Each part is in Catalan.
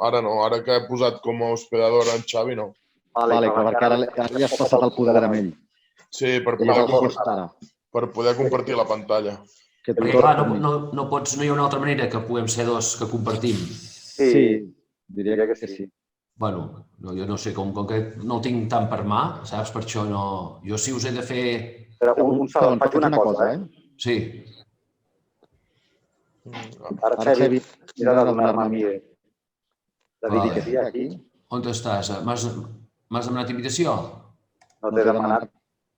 Ara no, ara que he posat com a hospedador en Xavi, no. Vale, perquè ara li has passat el poder amb ell. Sí, per poder compartir la pantalla. Perquè, clar, no hi ha una altra manera que puguem ser dos que compartim. Sí, diria que sí. Bueno, jo no sé, com que no el tinc tant per mà, saps? Per això no... Jo si us he de fer... Però un segon, faig una cosa, Sí. Ara, Xavi, mira de donar-me a mi de dir aquí. On estàs? M'has demanat invitació? No t'he demanat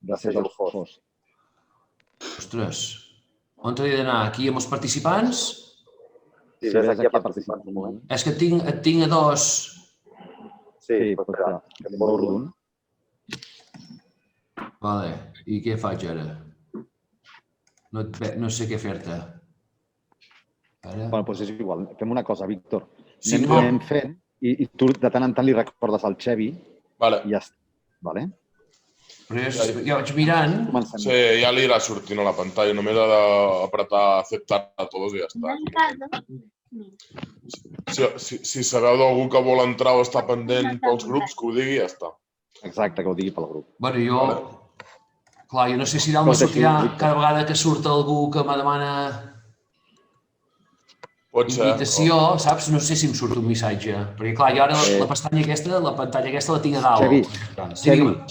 de ser el host. Ostres, on t'he d'anar? Aquí amb els participants? Sí, ves aquí a participants un moment. És que et tinc a dos... Sí, pot ser. Que em borro d'un. Vale, i què faig ara? No sé què fer-te. Bueno, doncs és igual. Fem una cosa, Víctor. Anem fent i tu de tant en tant li recordes al Xavi i ja està. Vale? Però jo vaig mirant... Sí, ja li irà sortint a la pantalla. Només ha d'apretar aceptar a tots i ja està. Si sabeu d'algú que vol entrar o està pendent pels grups, que ho digui i ja està. Exacte, que ho digui pel grup. Bueno, jo no sé si dalt me sortirà cada vegada que surt algú que me demana invitació, saps? No sé si em surt un missatge. Perquè, clar, jo ara la pantalla aquesta la tinc a dalt.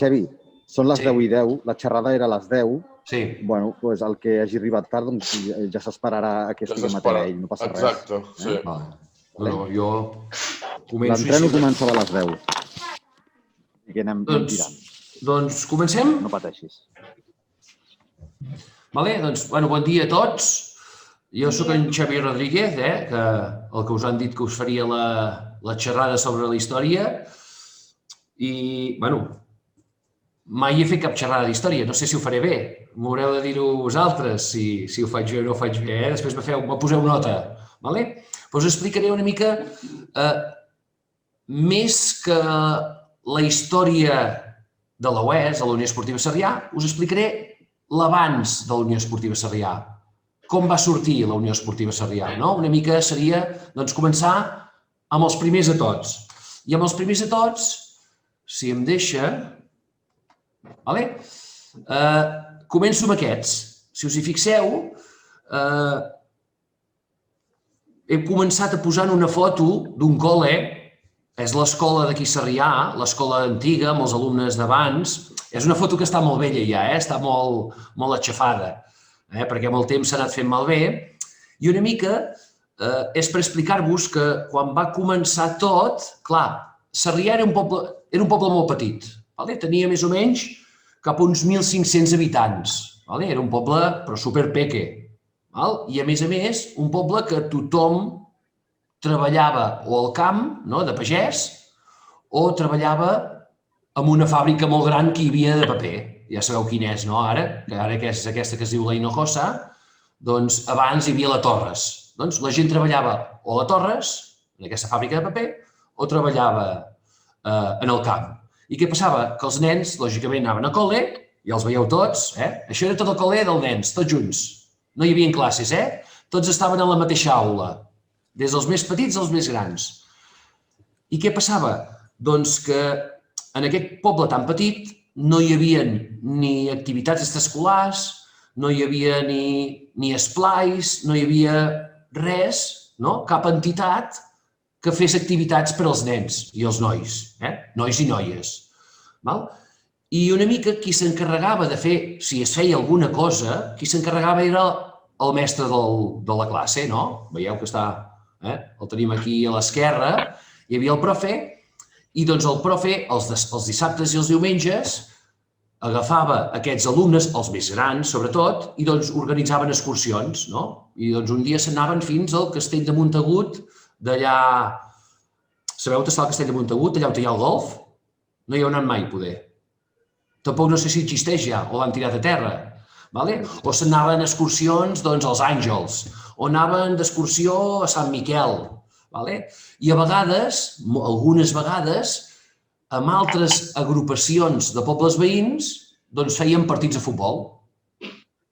Xavi, són les 10:10, la xerrada era a les 10. Sí. Bueno, doncs el que hagi arribat tard ja s'esperarà que estigui matent ell, no passa res. Exacte, sí. Però jo començo... L'entreno començava a les 10. I que anem tirant. Doncs comencem? No pateixis. Vale, doncs, bon dia a tots. Jo sóc en Xavi Rodríguez, que el que us han dit que us faria la xerrada sobre la història. I, mai he fet cap xerrada d'història, no sé si ho faré bé. M'haureu de dir-ho vosaltres, si ho faig bé o no ho faig bé. Després me poseu nota. Us explicaré una mica, més que la història de la UES, de la Unió Esportiva Sarrià, us explicaré l'abans de la Unió Esportiva Sarrià. Com va sortir la Unió Esportiva Sarrià. Una mica seria començar amb els primers de tots. I amb els primers de tots, si em deixa... Començo amb aquests. Si us hi fixeu, he començat a posar una foto d'un col·le, és l'escola d'aquí Sarrià, l'escola antiga, amb els alumnes d'abans. És una foto que està molt vella ja, està molt aixafada, perquè amb el temps s'ha anat fent malbé. I una mica és per explicar-vos que quan va començar tot, clar, Sarrià era un poble molt petit. Tenia més o menys cap a uns 1.500 habitants. Era un poble, però superpeque. I, a més, un poble que tothom treballava o al camp, de pagès, o treballava en una fàbrica molt gran que hi havia de paper. Ja sabeu quina és, ara? Que ara que és aquesta que es diu la Hinojosa, doncs abans hi havia la Torres. Doncs la gent treballava o a la Torres, en aquesta fàbrica de paper, o treballava en el camp. I què passava? Que els nens, lògicament, anaven a col·le, ja els veieu tots, Això era tot el col·le dels nens, tots junts. No hi havia classes, Tots estaven a la mateixa aula, des dels més petits als més grans. I què passava? Doncs que en aquest poble tan petit no hi havia ni activitats extraescolars, no hi havia ni esplais, no hi havia res, cap entitat que fes activitats per als nens i els nois, nois i noies. I una mica qui s'encarregava de fer, si es feia alguna cosa, qui s'encarregava era el mestre de la classe, Veieu que està, el tenim aquí a l'esquerra, hi havia el profe, i doncs el profe els dissabtes i els diumenges agafava aquests alumnes, els més grans sobretot, i doncs organitzaven excursions, I doncs un dia s'anaven fins al Castell de Montagut, d'allà... Sabeu on està el Castell de Montagut, allà on hi ha el golf? No hi heu anat mai, poder. Tampoc no sé si existeix ja, o l'han tirat a terra. O s'anaven excursions als Àngels, o anaven d'excursió a Sant Miquel. I a vegades, algunes vegades, amb altres agrupacions de pobles veïns, feien partits de futbol.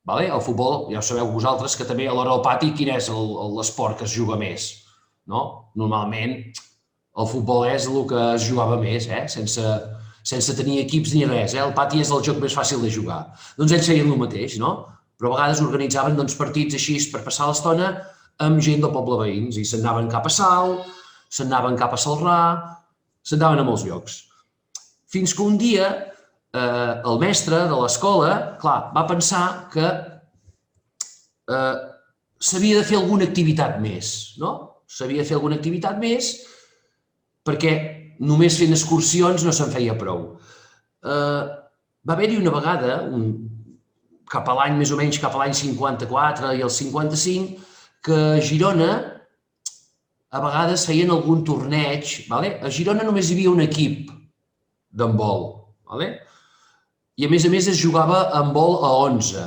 El futbol, ja ho sabeu vosaltres, que també a l'hora del pati, quin és l'esport que es juga més? Normalment, El futbol és el que es jugava més, sense tenir equips ni res. El pati és el joc més fàcil de jugar. Doncs ells feien el mateix, no? Però a vegades organitzaven partits així per passar l'estona amb gent del poble veïns i se'n anaven cap a Salt, se'n anaven cap a Celrà, se'n anaven a molts llocs. Fins que un dia el mestre de l'escola, clar, va pensar que s'havia de fer alguna activitat més, no? S'havia de fer alguna activitat més perquè només fent excursions no se'n feia prou. Va haver-hi una vegada, cap a l'any més o menys, cap a l'any 54 i el 55, que a Girona a vegades feien algun torneig. A Girona només hi havia un equip d'handbol. I a més es jugava handbol a 11.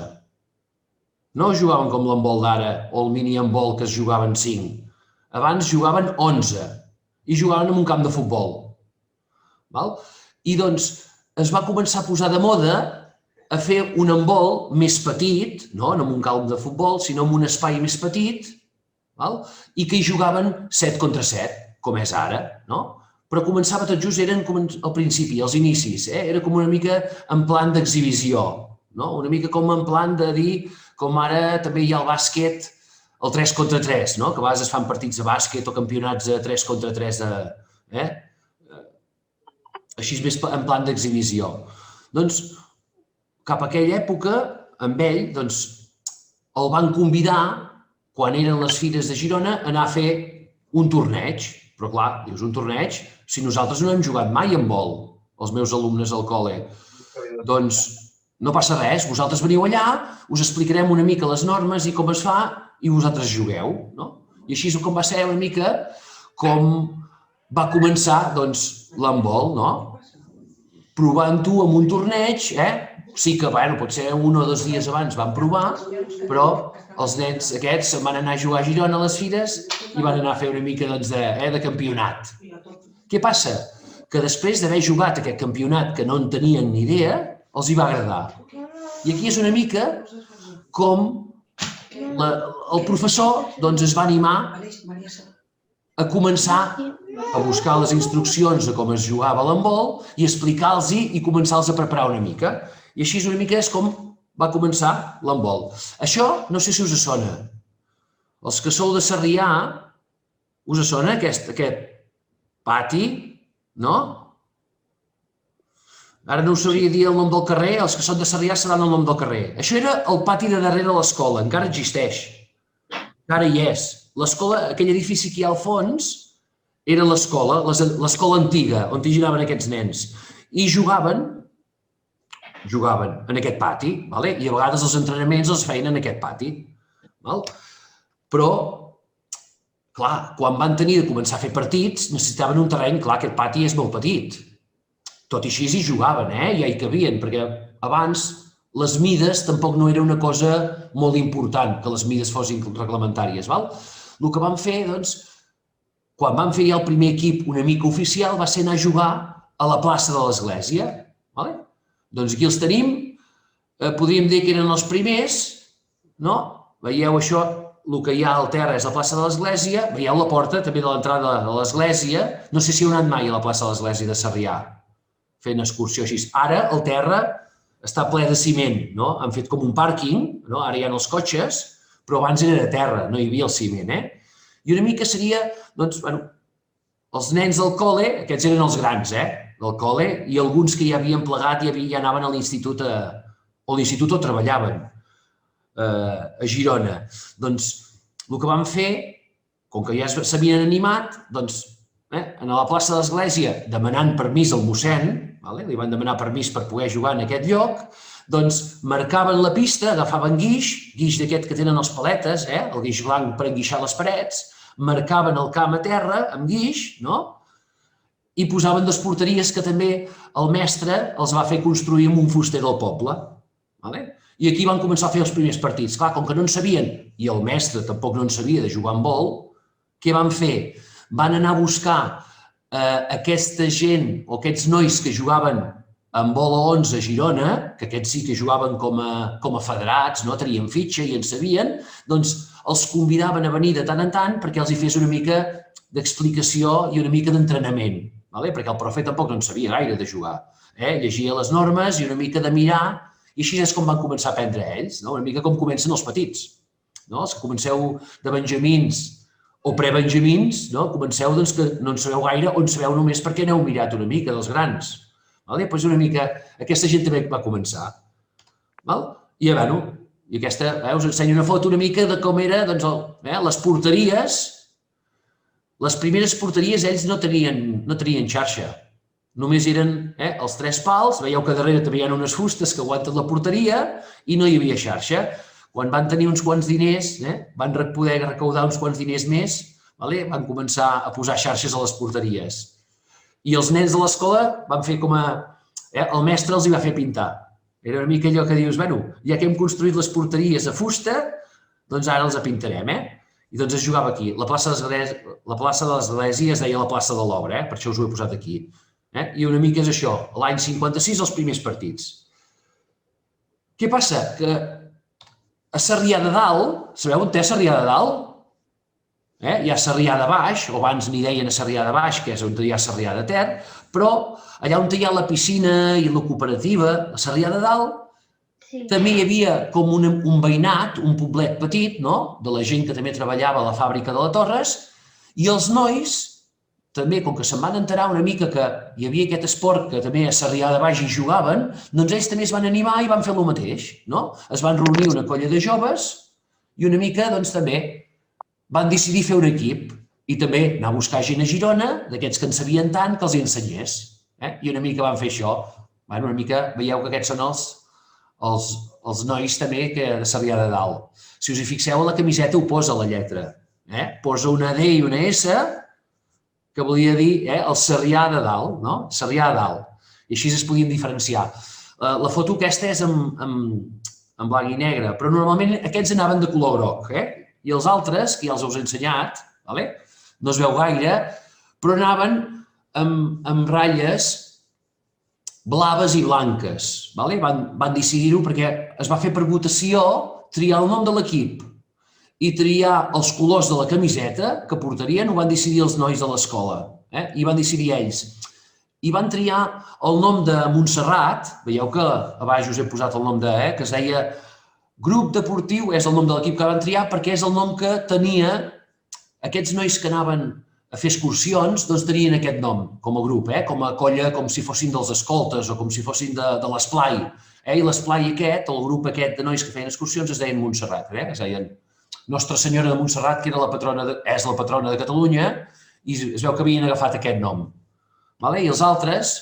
No jugaven com l'handbol d'ara o el mini-handbol que es jugaven 5. Abans jugaven 11 i jugaven en un camp de futbol. I doncs es va començar a posar de moda a fer un handbol més petit, no en un camp de futbol, sinó en un espai més petit, i que hi jugaven 7 contra 7, com és ara. Però començava tot just, eren al principi, als inicis, era com una mica en plan d'exhibició, una mica com en plan de dir, com ara també hi ha el bàsquet, el 3 contra 3, que a vegades es fan partits de bàsquet o campionats de 3 contra 3, així més en plan d'exhibició. Doncs cap a aquella època, amb ell, el van convidar, quan eren les fires de Girona, a anar a fer un torneig. Però clar, dius, un torneig, si nosaltres no hem jugat mai a handbol, els meus alumnes al col·le, doncs no passa res, vosaltres veniu allà, us explicarem una mica les normes i com es fa i vosaltres jugueu. I així és com va ser una mica com va començar l'handbol, provant-ho en un torneig. Sí que, potser 1 o 2 dies abans van provar, però els nens aquests se'n van anar a jugar a Girona a les fires i van anar a fer una mica de campionat. Què passa? Que després d'haver jugat aquest campionat que no en tenien ni idea, els hi va agradar. I aquí és una mica com el professor es va animar a començar a buscar les instruccions de com es jugava a l'handbol i explicar-los i començar-los a preparar una mica. I així una mica és com va començar l'handbol. Això no sé si us sona. Els que sou de Sarrià, us sona aquest pati, no? Ara no us sabria dir el nom del carrer, els que són de Sarrià sabran el nom del carrer. Això era el pati de darrere de l'escola, encara existeix. Encara hi és. L'escola, aquell edifici que hi ha al fons, era l'escola antiga, on hi giraven aquests nens. I jugaven en aquest pati, i a vegades els entrenaments els feien en aquest pati. Però, clar, quan van tenir de començar a fer partits, necessitaven un terreny, clar, aquest pati és molt petit. Tot i així hi jugaven, ja hi cabien, perquè abans les mides tampoc no era una cosa molt important, que les mides fossin reglamentàries. El que van fer, quan van fer ja el primer equip una mica oficial, va ser anar a jugar a la plaça de l'Església. Doncs aquí els tenim, podríem dir que eren els primers, no? Veieu això, el que hi ha al terra és la plaça de l'Església, veieu la porta també de l'entrada de l'Església, no sé si heu anat mai a la plaça de l'Església de Sarrià, fent excursió així. Ara el terra està ple de ciment, no? Han fet com un pàrquing, ara hi ha els cotxes, però abans era de terra, no hi havia el ciment, I una mica seria, els nens del col·le, aquests eren els grans, del col·le, i alguns que ja havien plegat i ja anaven a l'institut, o a l'institut o treballaven a Girona. Doncs el que van fer, com que ja s'havien animat, doncs a la plaça de l'Església, demanant permís al mossèn, li van demanar permís per poder jugar en aquest lloc, doncs marcaven la pista, agafaven guix d'aquest que tenen els paletes, el guix blanc per enguixar les parets, marcaven el camp a terra amb guix, i posaven les porteries que també el mestre els va fer construir amb un fuster del poble. I aquí van començar a fer els primers partits. Clar, com que no en sabien, i el mestre tampoc no en sabia de jugar a handbol, què van fer? Van anar a buscar aquesta gent o aquests nois que jugaven a handbol a 11 a Girona, que aquests sí que jugaven com a federats, tenien fitxa i en sabien, doncs els convidaven a venir de tant en tant perquè els hi fes una mica d'explicació i una mica d'entrenament, perquè el profe tampoc no en sabia gaire de jugar. Llegia les normes i una mica de mirar, i així és com van començar a aprendre ells, una mica com comencen els petits. Els que comenceu de benjamins o prebenjamins, comenceu que no en sabeu gaire o en sabeu només perquè n'heu mirat una mica dels grans. Doncs una mica, aquesta gent també va començar. I aquesta, us ensenyo una foto una mica de com era les porteries. Les primeres porteries ells no tenien xarxa. Només eren els 3 pals, veieu que darrere també hi ha unes fustes que aguanten la porteria i no hi havia xarxa. Quan van tenir uns quants diners, van poder recaudar uns quants diners més, van començar a posar xarxes a les porteries. I els nens de l'escola van fer com a... El mestre els hi va fer pintar. Era una mica allò que dius, ja que hem construït les porteries a fusta, doncs ara els pintarem, I doncs es jugava aquí. La plaça de l'Església es deia la plaça de l'Obra, per això us ho he posat aquí. I una mica és això, l'any 56 els primers partits. Què passa? Que a Sarrià de Dalt, sabeu on té Sarrià de Dalt? Hi ha Sarrià de Baix, o abans n'hi deien a Sarrià de Baix, que és on hi ha Sarrià de Ter, però allà on hi ha la piscina i la cooperativa, a Sarrià de Dalt, també hi havia com un veïnat, un poblet petit, de la gent que també treballava a la fàbrica de la Torres, i els nois, també, com que se'n van enterar una mica que hi havia aquest esport que també a Sarrià de Baix hi jugaven, doncs ells també es van animar i van fer el mateix. Es van reunir una colla de joves i una mica, doncs, també van decidir fer un equip i també anar a buscar gent a Girona, d'aquests que en sabien tant, que els hi ensenyés. I una mica van fer això. Una mica, veieu que aquests són els nois també de Sarrià de Dalt. Si us hi fixeu, a la camiseta ho posa la lletra. Posa una D i una S, que volia dir el Sarrià de Dalt, Sarrià de Dalt. I així es podien diferenciar. La foto aquesta és en blanc i negre, però normalment aquests anaven de color groc, i els altres, que ja els heu ensenyat, no es veu gaire, però anaven amb ratlles blaves i blanques. Van decidir-ho perquè es va fer per votació triar el nom de l'equip i triar els colors de la camiseta que portarien, ho van decidir els nois de l'escola. I van decidir ells. I van triar el nom de Montserrat, veieu que a baix us he posat el nom que es deia Grup Deportiu, és el nom de l'equip que van triar perquè és el nom que tenia aquests nois que anaven a fer excursions, doncs tenien aquest nom com a grup, com a colla, com si fossin dels escoltes o com si fossin de l'esplai. I l'esplai aquest, el grup aquest de nois que feien excursions, es deien Montserrat, es deien Nostra Senyora de Montserrat, que és la patrona de Catalunya, i es veu que havien agafat aquest nom. I els altres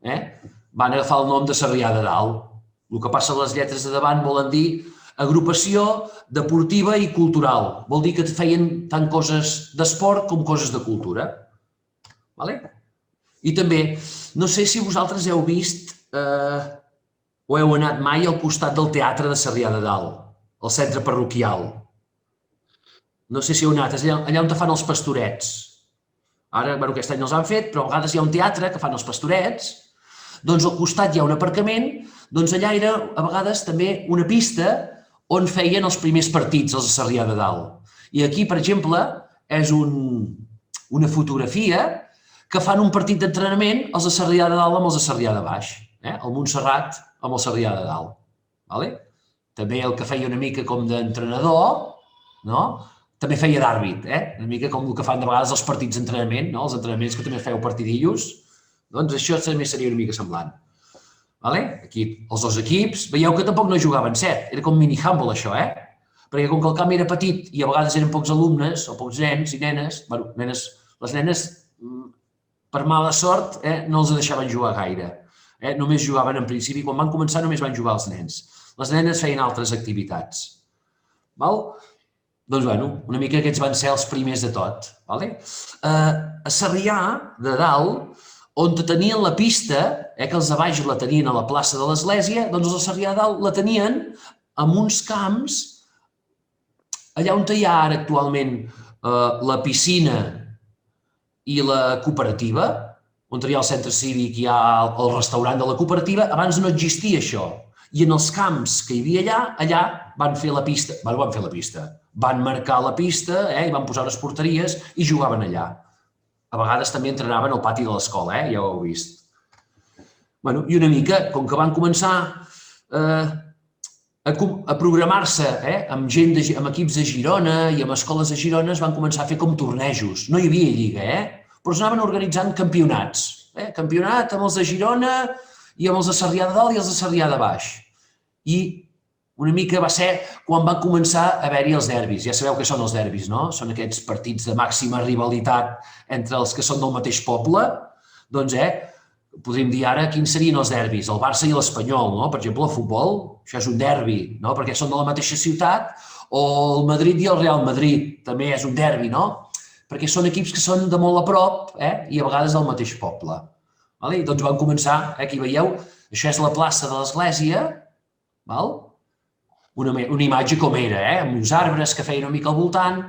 van agafar el nom de Sarrià de Dalt. El que passa a les lletres de davant volen dir agrupació deportiva i cultural. Vol dir que feien tant coses d'esport com coses de cultura. I també, no sé si vosaltres heu vist o heu anat mai al costat del teatre de Sarrià de Dalt, al centre parroquial. No sé si heu anat, és allà on fan els pastorets. Ara, aquest any els han fet, però a vegades hi ha un teatre que fan els pastorets, doncs al costat hi ha un aparcament, doncs allà era a vegades també una pista on feien els primers partits, els de Sarrià de Dalt. I aquí, per exemple, és una fotografia que fan un partit d'entrenament els de Sarrià de Dalt amb els de Sarrià de Baix, el Montserrat amb el Sarrià de Dalt. També el que feia una mica com d'entrenador, també feia d'àrbit, una mica com el que fan de vegades els partits d'entrenament, els entrenaments que també feu partidillos, doncs això també seria una mica semblant. Aquí els dos equips, veieu que tampoc no jugaven 7, era com mini-handball això, perquè com que el camp era petit i a vegades eren pocs alumnes o pocs nens i nenes, les nenes, per mala sort, no els deixaven jugar gaire. Només jugaven en principi, quan van començar només van jugar els nens. Les nenes feien altres activitats. Doncs, una mica aquests van ser els primers de tot. A Sarrià de Dalt, on tenien la pista, que els de baix la tenien a la plaça de l'Església, doncs els de Sarrià de Dalt la tenien en uns camps, allà on hi ha ara actualment la piscina i la cooperativa, on hi ha el centre cívic i hi ha el restaurant de la cooperativa, abans no existia això. I en els camps que hi havia allà van fer la pista, van marcar la pista i van posar les porteries i jugaven allà. a vegades també entrenaven al pati de l'escola, ja ho heu vist. I una mica, com que van començar a programar-se amb equips de Girona i amb escoles de Girona, es van començar a fer com tornejos. No hi havia lliga, però s'anaven organitzant campionats. Campionat amb els de Girona i amb els de Sarrià de Dalt i els de Sarrià de Baix. I una mica va ser quan van començar a haver-hi els derbis. Ja sabeu què són els derbis, no? Són aquests partits de màxima rivalitat entre els que són del mateix poble. Doncs, podríem dir ara quins serien els derbis, el Barça i l'Espanyol, no? Per exemple, el futbol, això és un derbi, no? Perquè són de la mateixa ciutat, o el Madrid i el Real Madrid, també és un derbi, no? Perquè són equips que són de molt a prop i a vegades del mateix poble. I doncs van començar, aquí veieu, això és la plaça de l'Església, una imatge com era, amb uns arbres que feien una mica al voltant.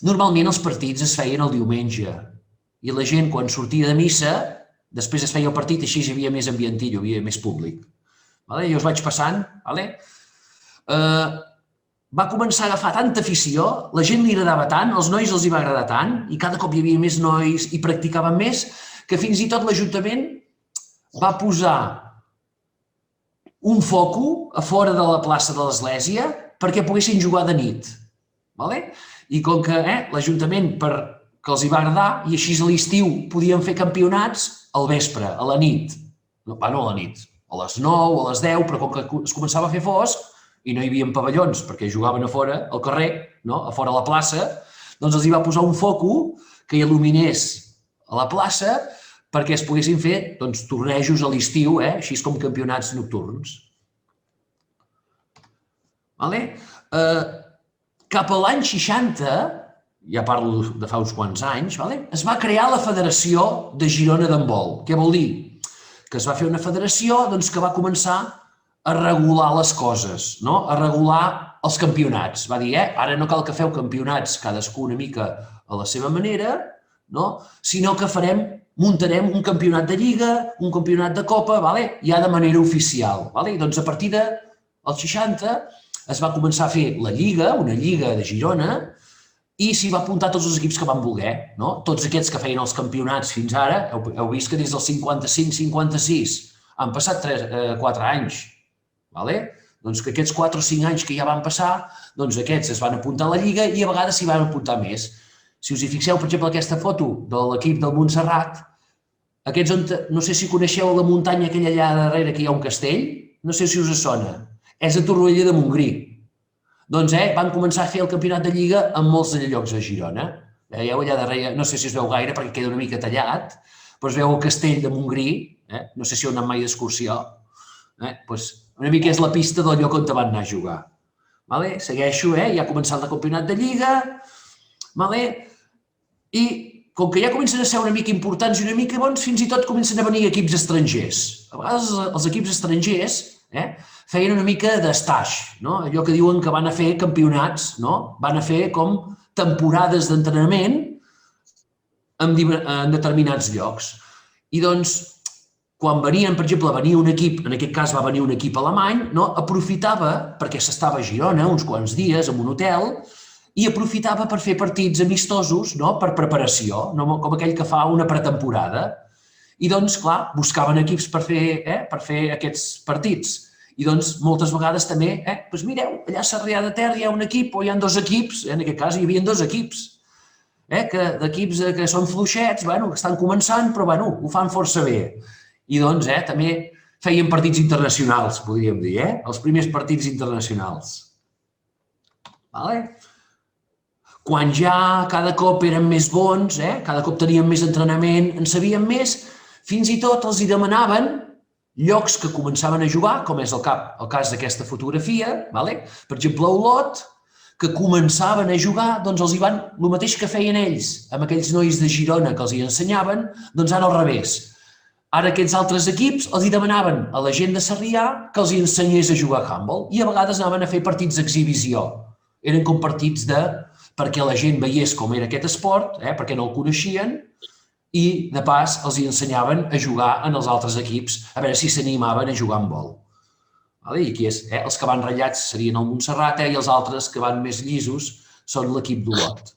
Normalment els partits es feien el diumenge i la gent, quan sortia de missa, després es feia el partit i així hi havia més ambientillo, hi havia més públic. Jo us vaig passant. Va començar a agafar tanta afició, la gent li agradava tant, als nois els hi va agradar tant i cada cop hi havia més nois i practicaven més que fins i tot l'Ajuntament va posar un foco a fora de la plaça de l'Església perquè poguessin jugar de nit. I com que l'Ajuntament, que els hi va agradar, i així a l'estiu podien fer campionats al vespre, a la nit. No a la nit, a les 9, a les 10, però com que es començava a fer fosc i no hi havia pavellons perquè jugaven a fora, al carrer, a fora a la plaça, doncs els hi va posar un foco que il·luminés a la plaça perquè es poguessin fer tornejos a l'estiu, així com campionats nocturns. Cap a l'any 60, ja parlo de fa uns quants anys, es va crear la Federació de Girona d'Handbol. Què vol dir? Que es va fer una federació que va començar a regular les coses, a regular els campionats. Va dir, ara no cal que feu campionats cadascú una mica a la seva manera, sinó que muntarem un campionat de Lliga, un campionat de Copa, ja de manera oficial. Doncs a partir dels 60 es va començar a fer la Lliga, una Lliga de Girona, i s'hi va apuntar tots els equips que van voler. Tots aquests que feien els campionats fins ara, heu vist que des del 55-56 han passat 4 anys. Doncs que aquests 4 o 5 anys que ja van passar, doncs aquests es van apuntar a la Lliga i a vegades s'hi van apuntar més. Si us hi fixeu, per exemple, aquesta foto de l'equip del Montserrat, no sé si coneixeu la muntanya aquella allà darrere que hi ha un castell, no sé si us sona, és a Torroella de Montgrí. Doncs van començar a fer el campionat de Lliga en molts llocs a Girona. Veieu allà darrere, no sé si es veu gaire perquè queda una mica tallat, però es veu el castell de Montgrí, no sé si heu anat mai d'excursió, una mica és la pista del lloc on van anar a jugar. Segueixo, ja ha començat el campionat de Lliga, i com que ja comencen a ser una mica importants i una mica bons, fins i tot comencen a venir equips estrangers. A vegades els equips estrangers feien una mica d'estaix, allò que diuen que van a fer campionats, van a fer com temporades d'entrenament en determinats llocs. I doncs, quan venien, per exemple, venia un equip, en aquest cas va venir un equip alemany, aprofitava, perquè s'estava a Girona uns quants dies en un hotel, i aprofitava per fer partits amistosos per preparació, com aquell que fa una pretemporada. I doncs, clar, buscaven equips per fer aquests partits. I doncs, moltes vegades també, doncs mireu, allà a Sarrià de Ter hi ha un equip o hi ha 2 equips, en aquest cas hi havia 2 equips, d'equips que són fluixets, que estan començant, però ho fan força bé. I doncs, també feien partits internacionals, podríem dir, els primers partits internacionals. Quan ja cada cop eren més bons, cada cop tenien més entrenament, en sabien més, fins i tot els hi demanaven llocs que començaven a jugar, com és el cas d'aquesta fotografia, per exemple, a Olot, que començaven a jugar, doncs els hi van, el mateix que feien ells, amb aquells nois de Girona que els hi ensenyaven, doncs ara al revés. Ara aquests altres equips els hi demanaven a la gent de Sarrià que els hi ensenyés a jugar a handbol i a vegades anaven a fer partits d'exhibició. Eren com partits perquè la gent veiés com era aquest esport, perquè no el coneixien, i de pas els hi ensenyaven a jugar en els altres equips, a veure si s'animaven a jugar a handbol. I aquí els que van ratllats serien el Montserrat i els altres que van més llisos són l'equip d'Olot.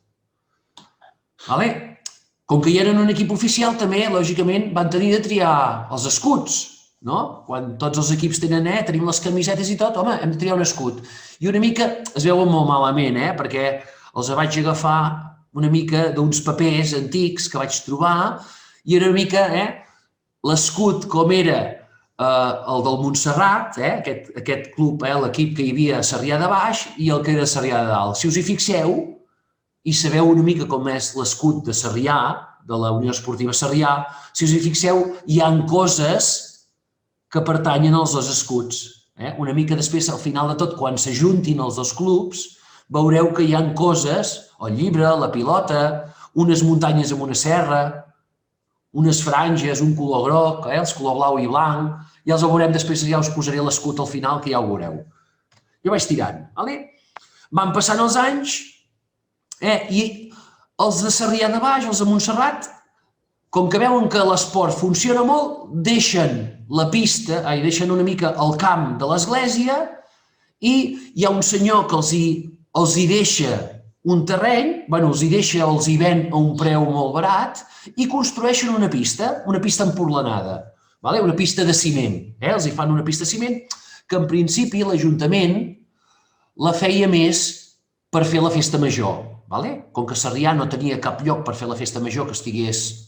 Com que hi eren un equip oficial, també, lògicament, van tenir de triar els escuts, no? Quan tots els equips tenim les camisetes i tot, home, hem de triar un escut. I una mica es veuen molt malament, perquè els vaig agafar una mica d'uns papers antics que vaig trobar i era una mica l'escut com era el del Montserrat, aquest club, l'equip que hi havia a Sarrià de Baix i el que era a Sarrià de Dalt. Si us hi fixeu i sabeu una mica com és l'escut de Sarrià, de la Unió Esportiva Sarrià, si us hi fixeu, hi ha coses que pertanyen als dos escuts. Una mica després, al final de tot, quan s'ajuntin els dos clubs, veureu que hi ha coses, el llibre, la pilota, unes muntanyes amb una serra, unes franges, un color groc, els color blau i blanc, ja els veurem després, ja us posaré l'escut al final, que ja ho veureu. Jo vaig tirant. Van passant els anys i els de Sarrià de Baix, els de Montserrat, com que veuen que l'esport funciona molt, deixen la pista, deixen una mica el camp de l'església i hi ha un senyor que els hi deixa un terreny, els hi ven a un preu molt barat i construeixen una pista emporlanada, una pista de ciment. Els hi fan una pista de ciment que en principi l'Ajuntament la feia més per fer la festa major. Com que Sarrià no tenia cap lloc per fer la festa major que estigués...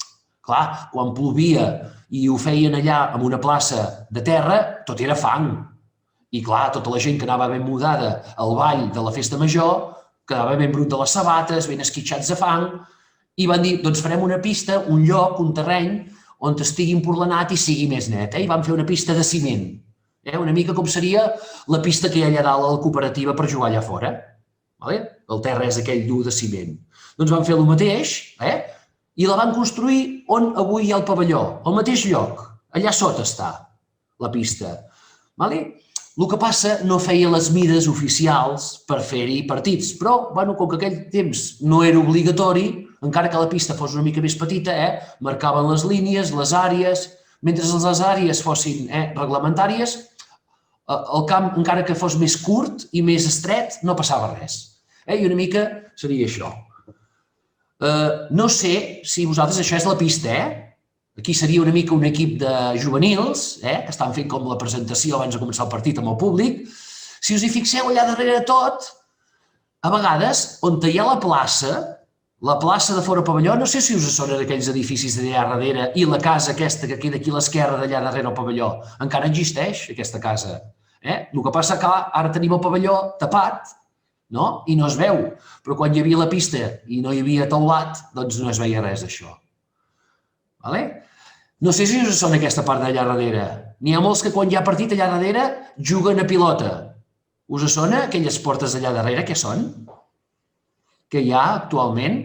Clar, quan plovia i ho feien allà en una plaça de terra, tot era fang. I clar, tota la gent que anava ben mudada al ball de la festa major quedava ben brut de les sabates, ben esquitxats de fang, i van dir, doncs farem una pista, un lloc, un terreny, on estigui emporlanat i sigui més net. I van fer una pista de ciment. Una mica com seria la pista que hi ha allà dalt a la cooperativa per jugar allà fora. El terra és aquell dur de ciment. Doncs van fer el mateix, i la van construir on avui hi ha el pavelló, al mateix lloc. Allà sota està la pista. El que passa, no feia les mides oficials per fer-hi partits, però, com que aquell temps no era obligatori, encara que la pista fos una mica més petita, marcaven les línies, les àrees, mentre les àrees fossin reglamentàries, el camp, encara que fos més curt i més estret, no passava res. I una mica seria això. No sé si vosaltres això és la pista, Aquí seria una mica un equip de juvenils, que estan fent com la presentació abans de començar el partit amb el públic. Si us hi fixeu allà darrere tot, a vegades, on hi ha la plaça de fora pavelló, no sé si us sonen aquells edificis d'allà darrere i la casa aquesta que queda aquí a l'esquerra d'allà darrere el pavelló. Encara existeix aquesta casa. El que passa que ara tenim el pavelló tapat, i no es veu, però quan hi havia la pista i no hi havia teulat, doncs no es veia res d'això. No sé si us sona aquesta part d'allà darrere. N'hi ha molts que quan hi ha partit allà darrere juguen a pilota. Us sona aquelles portes allà darrere? Què són? Que hi ha actualment?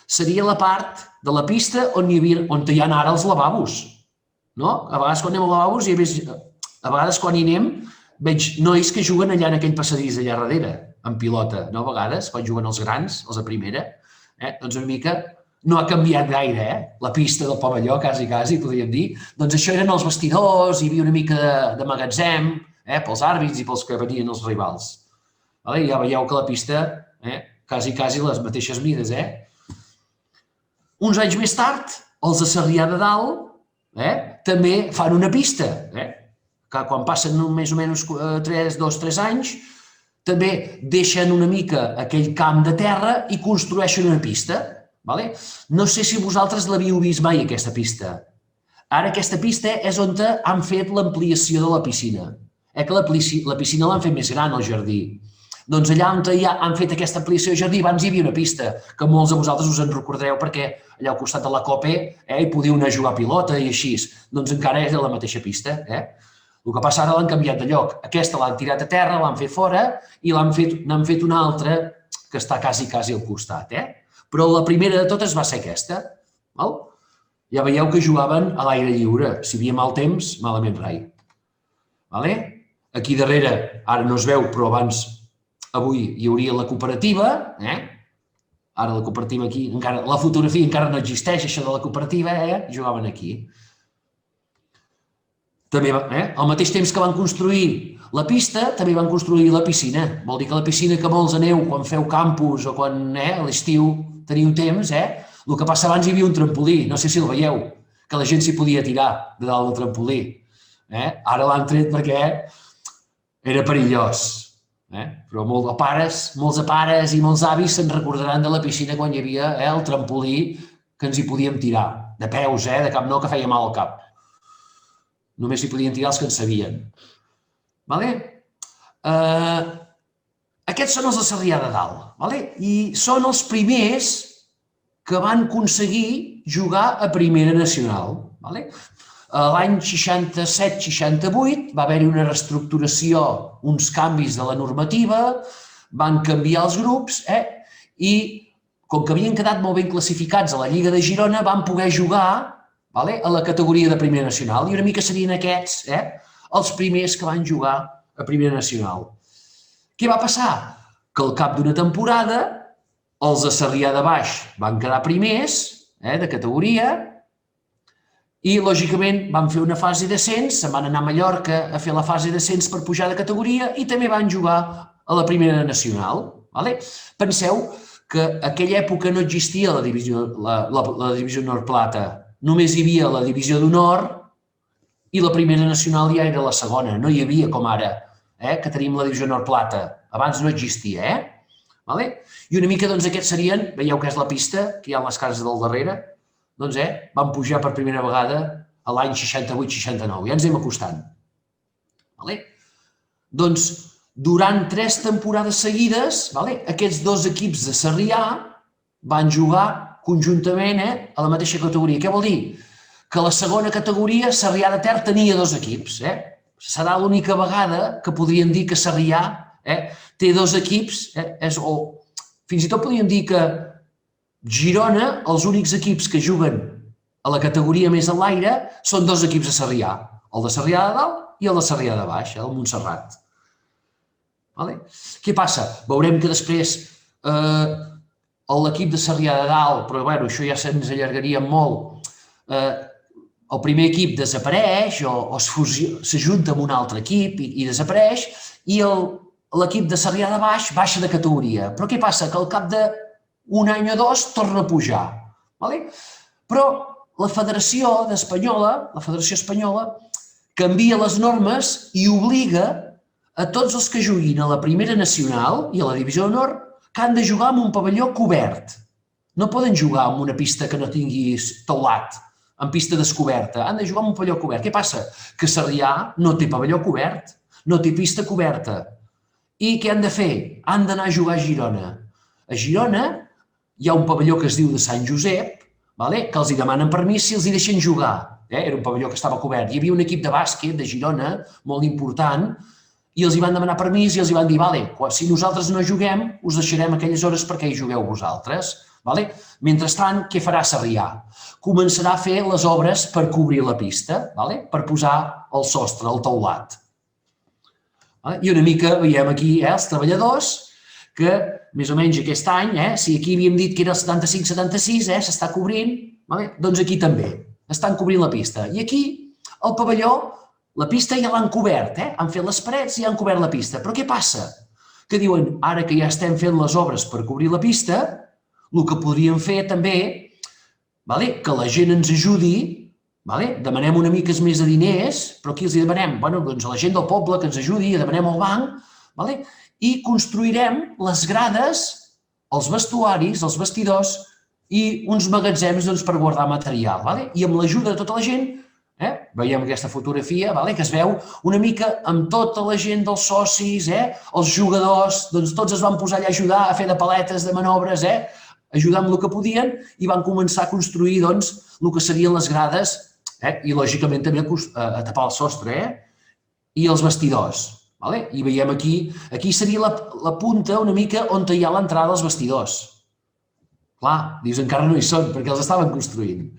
Seria la part de la pista on hi ha ara els lavabos. A vegades quan anem als lavabos, a vegades quan hi anem, veig nois que juguen allà en aquell passadís allà darrere, en pilota, a vegades, quan juguen els grans, els de primera. Doncs una mica no ha canviat gaire, la pista del pavelló, quasi, podríem dir. Doncs això eren els vestidors, hi havia una mica de magatzem pels àrbits i pels que venien els rivals. Ja veieu que la pista, quasi les mateixes mides. Uns anys més tard, els de Sarrià de Dalt també fan una pista. Quan passen més o menys 2-3 anys, també deixen una mica aquell camp de terra i construeixen una pista. No sé si vosaltres l'havíeu vist mai, aquesta pista. Ara aquesta pista és on han fet l'ampliació de la piscina. Que la piscina l'han fet més gran, al jardí. Doncs allà on han fet aquesta ampliació de jardí, abans hi havia una pista, que molts de vosaltres us en recordareu perquè allà al costat de la COPE hi podíeu anar a jugar a pilota i així. Doncs encara és la mateixa pista. El que passa ara l'han canviat de lloc. Aquesta l'han tirat a terra, l'han fet fora i n'han fet una altra que està quasi al costat. Però la primera de totes va ser aquesta. Ja veieu que jugaven a l'aire lliure. Si hi havia mal temps, malament rai. Aquí darrere, ara no es veu, però abans, avui hi hauria la cooperativa. Ara la cooperativa aquí, la fotografia encara no existeix, això de la cooperativa, jugaven aquí. També, al mateix temps que van construir la pista, també van construir la piscina. Vol dir que la piscina que molts aneu quan feu campus o quan a l'estiu teniu temps, El que passa abans hi havia un trampolí, no sé si el veieu, que la gent s'hi podia tirar de dalt del trampolí. Ara l'han tret perquè era perillós. Però molts pares i molts avis se'n recordaran de la piscina quan hi havia el trampolí que ens hi podíem tirar, de peus, de cap no, que feia mal al cap. Només s'hi podien tirar els que en sabien. Aquests són els de Sarrià de Dalt i són els primers que van aconseguir jugar a primera nacional. L'any 67-68 va haver-hi una reestructuració, uns canvis de la normativa, van canviar els grups i, com que havien quedat molt ben classificats a la Lliga de Girona, van poder jugar a la categoria de primera nacional. I una mica serien aquests els primers que van jugar a primera nacional. Què va passar? Que al cap d'una temporada els de Sarrià de Baix van quedar primers de categoria i, lògicament, van fer una fase d'ascens, se'n van anar a Mallorca a fer la fase d'ascens per pujar de categoria i també van jugar a la primera nacional. Penseu que en aquella època no existia la divisió Nord-Plata. Només hi havia la divisió d'honor i la primera nacional ja era la segona. No hi havia com ara, que tenim la divisió Nord-Plata. Abans no existia, I una mica, doncs, aquests serien, veieu que és la pista, que hi ha les cases del darrere, doncs, van pujar per primera vegada a l'any 68-69. Ja ens anem acostant. Doncs, durant 3 temporades seguides, aquests 2 equips de Sarrià van jugar conjuntament a la mateixa categoria. Què vol dir? Que a la segona categoria Sarrià de Ter tenia 2 equips. Serà l'única vegada que podríem dir que Sarrià té 2 equips, o fins i tot podríem dir que Girona, els únics equips que juguen a la categoria més enlaire són 2 equips de Sarrià, el de Sarrià de Dalt i el de Sarrià de Baix, el Montserrat. Què passa? Veurem que després l'equip de Sarrià de Dalt, però això ja se'ns allargaria molt, el primer equip desapareix o s'ajunta amb un altre equip i desapareix i l'equip de Sarrià de Baix baixa de categoria. Però què passa? Que al cap d'un any o 2 torna a pujar. Però la Federació Espanyola canvia les normes i obliga a tots els que juguin a la primera nacional i a la divisió d'honor que han de jugar amb un pavelló cobert. No poden jugar amb una pista que no tingui teulat, en pista descoberta. Han de jugar amb un pavelló cobert. Què passa? Que Sarrià no té pavelló cobert, no té pista coberta. I què han de fer? Han d'anar a jugar a Girona. A Girona hi ha un pavelló que es diu de Sant Josep, que els demanen permís si els hi deixen jugar. Era un pavelló que estava cobert. Hi havia un equip de bàsquet de Girona, molt important, i els hi van demanar permís i els hi van dir si nosaltres no juguem, us deixarem aquelles hores perquè hi jugueu vosaltres. Mentrestant, què farà Sarrià? Començarà a fer les obres per cobrir la pista, per posar el sostre, el teulat. I una mica veiem aquí els treballadors que, més o menys aquest any, si aquí havíem dit que era el 75-76, s'està cobrint, doncs aquí també. Estan cobrint la pista. I aquí, el pavelló, la pista ja l'han cobert, han fet les parets i han cobert la pista. Però què passa? Que diuen, ara que ja estem fent les obres per cobrir la pista, el que podríem fer també, que la gent ens ajudi, demanem una mica més de diners, però aquí els demanem? Doncs a la gent del poble que ens ajudi, demanem al banc, i construirem les grades, els vestuaris, els vestidors i uns magatzems per guardar material. I amb l'ajuda de tota la gent, veiem aquesta fotografia, que es veu una mica amb tota la gent dels socis, els jugadors, doncs tots es van posar allà a ajudar a fer de paletes, de manobres, ajudar amb el que podien i van començar a construir el que serien les grades i, lògicament, també a tapar el sostre i els vestidors. I veiem aquí seria la punta una mica on hi ha l'entrada dels vestidors. Clar, dius, encara no hi són, perquè els estaven construint.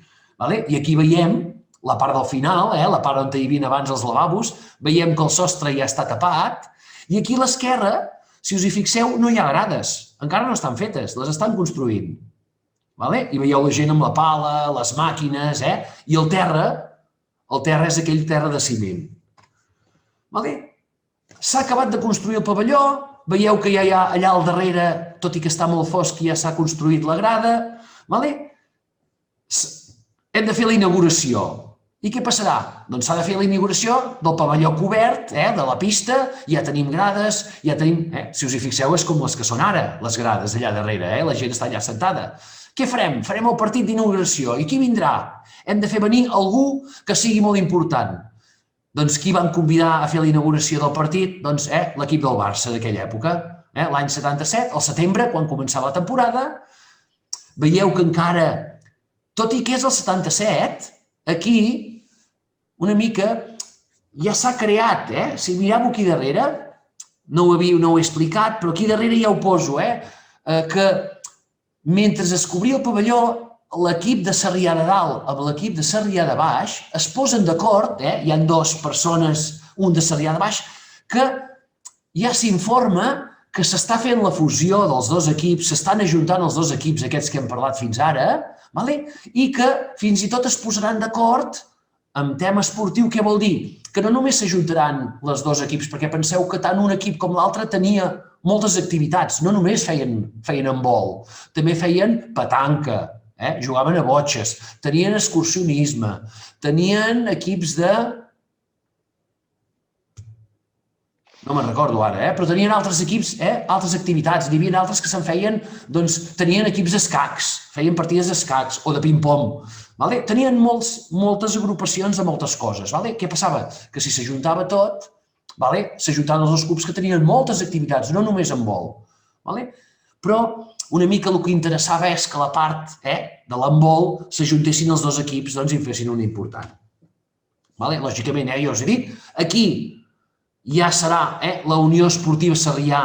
I aquí veiem la part del final, la part on hi havia abans els lavabos, veiem que el sostre ja està tapat, i aquí a l'esquerra, si us hi fixeu, no hi ha grades, encara no estan fetes, les estan construint. I veieu la gent amb la pala, les màquines, i el terra és aquell terra de ciment. S'ha acabat de construir el pavelló, veieu que ja hi ha allà al darrere, tot i que està molt fosc, ja s'ha construït la grada, hem de fer la inauguració. I què passarà? Doncs s'ha de fer la inauguració del pavelló cobert, de la pista, ja tenim grades, ja tenim... Si us hi fixeu, és com les que són ara, les grades allà darrere, la gent està allà sentada. Què farem? Farem el partit d'inauguració. I qui vindrà? Hem de fer venir algú que sigui molt important. Doncs qui van convidar a fer la inauguració del partit? Doncs l'equip del Barça d'aquella època. L'any 77, al setembre, quan començava la temporada, veieu que encara, tot i que és el 77, aquí una mica ja s'ha creat, si mireu aquí darrere, no ho he explicat, però aquí darrere ja ho poso, que mentre es cobria el pavelló, l'equip de Sarrià de dalt amb l'equip de Sarrià de baix es posen d'acord, hi ha dues persones, un de Sarrià de baix, que ja s'informa que s'està fent la fusió dels dos equips, s'estan ajuntant els dos equips, aquests que hem parlat fins ara, i que fins i tot es posaran d'acord en tema esportiu. Què vol dir? Que no només s'ajuntaran els dos equips, perquè penseu que tant un equip com l'altre tenia moltes activitats, no només feien handbol, també feien petanca, jugaven a botxes, tenien excursionisme, tenien equips de... No me'n recordo ara, però tenien altres equips, altres activitats. N'hi havia altres que se'n feien, doncs, tenien equips d'escacs, feien partides d'escacs o de ping-pong. Tenien moltes agrupacions de moltes coses. Què passava? Que si s'ajuntava tot, s'ajuntaven els dos clubs que tenien moltes activitats, no només en vol. Però una mica el que interessava és que la part de l'handbol s'ajuntessin els dos equips i en fessin una important. Lògicament, ja us he dit, aquí ja serà la Unió Esportiva Sarrià,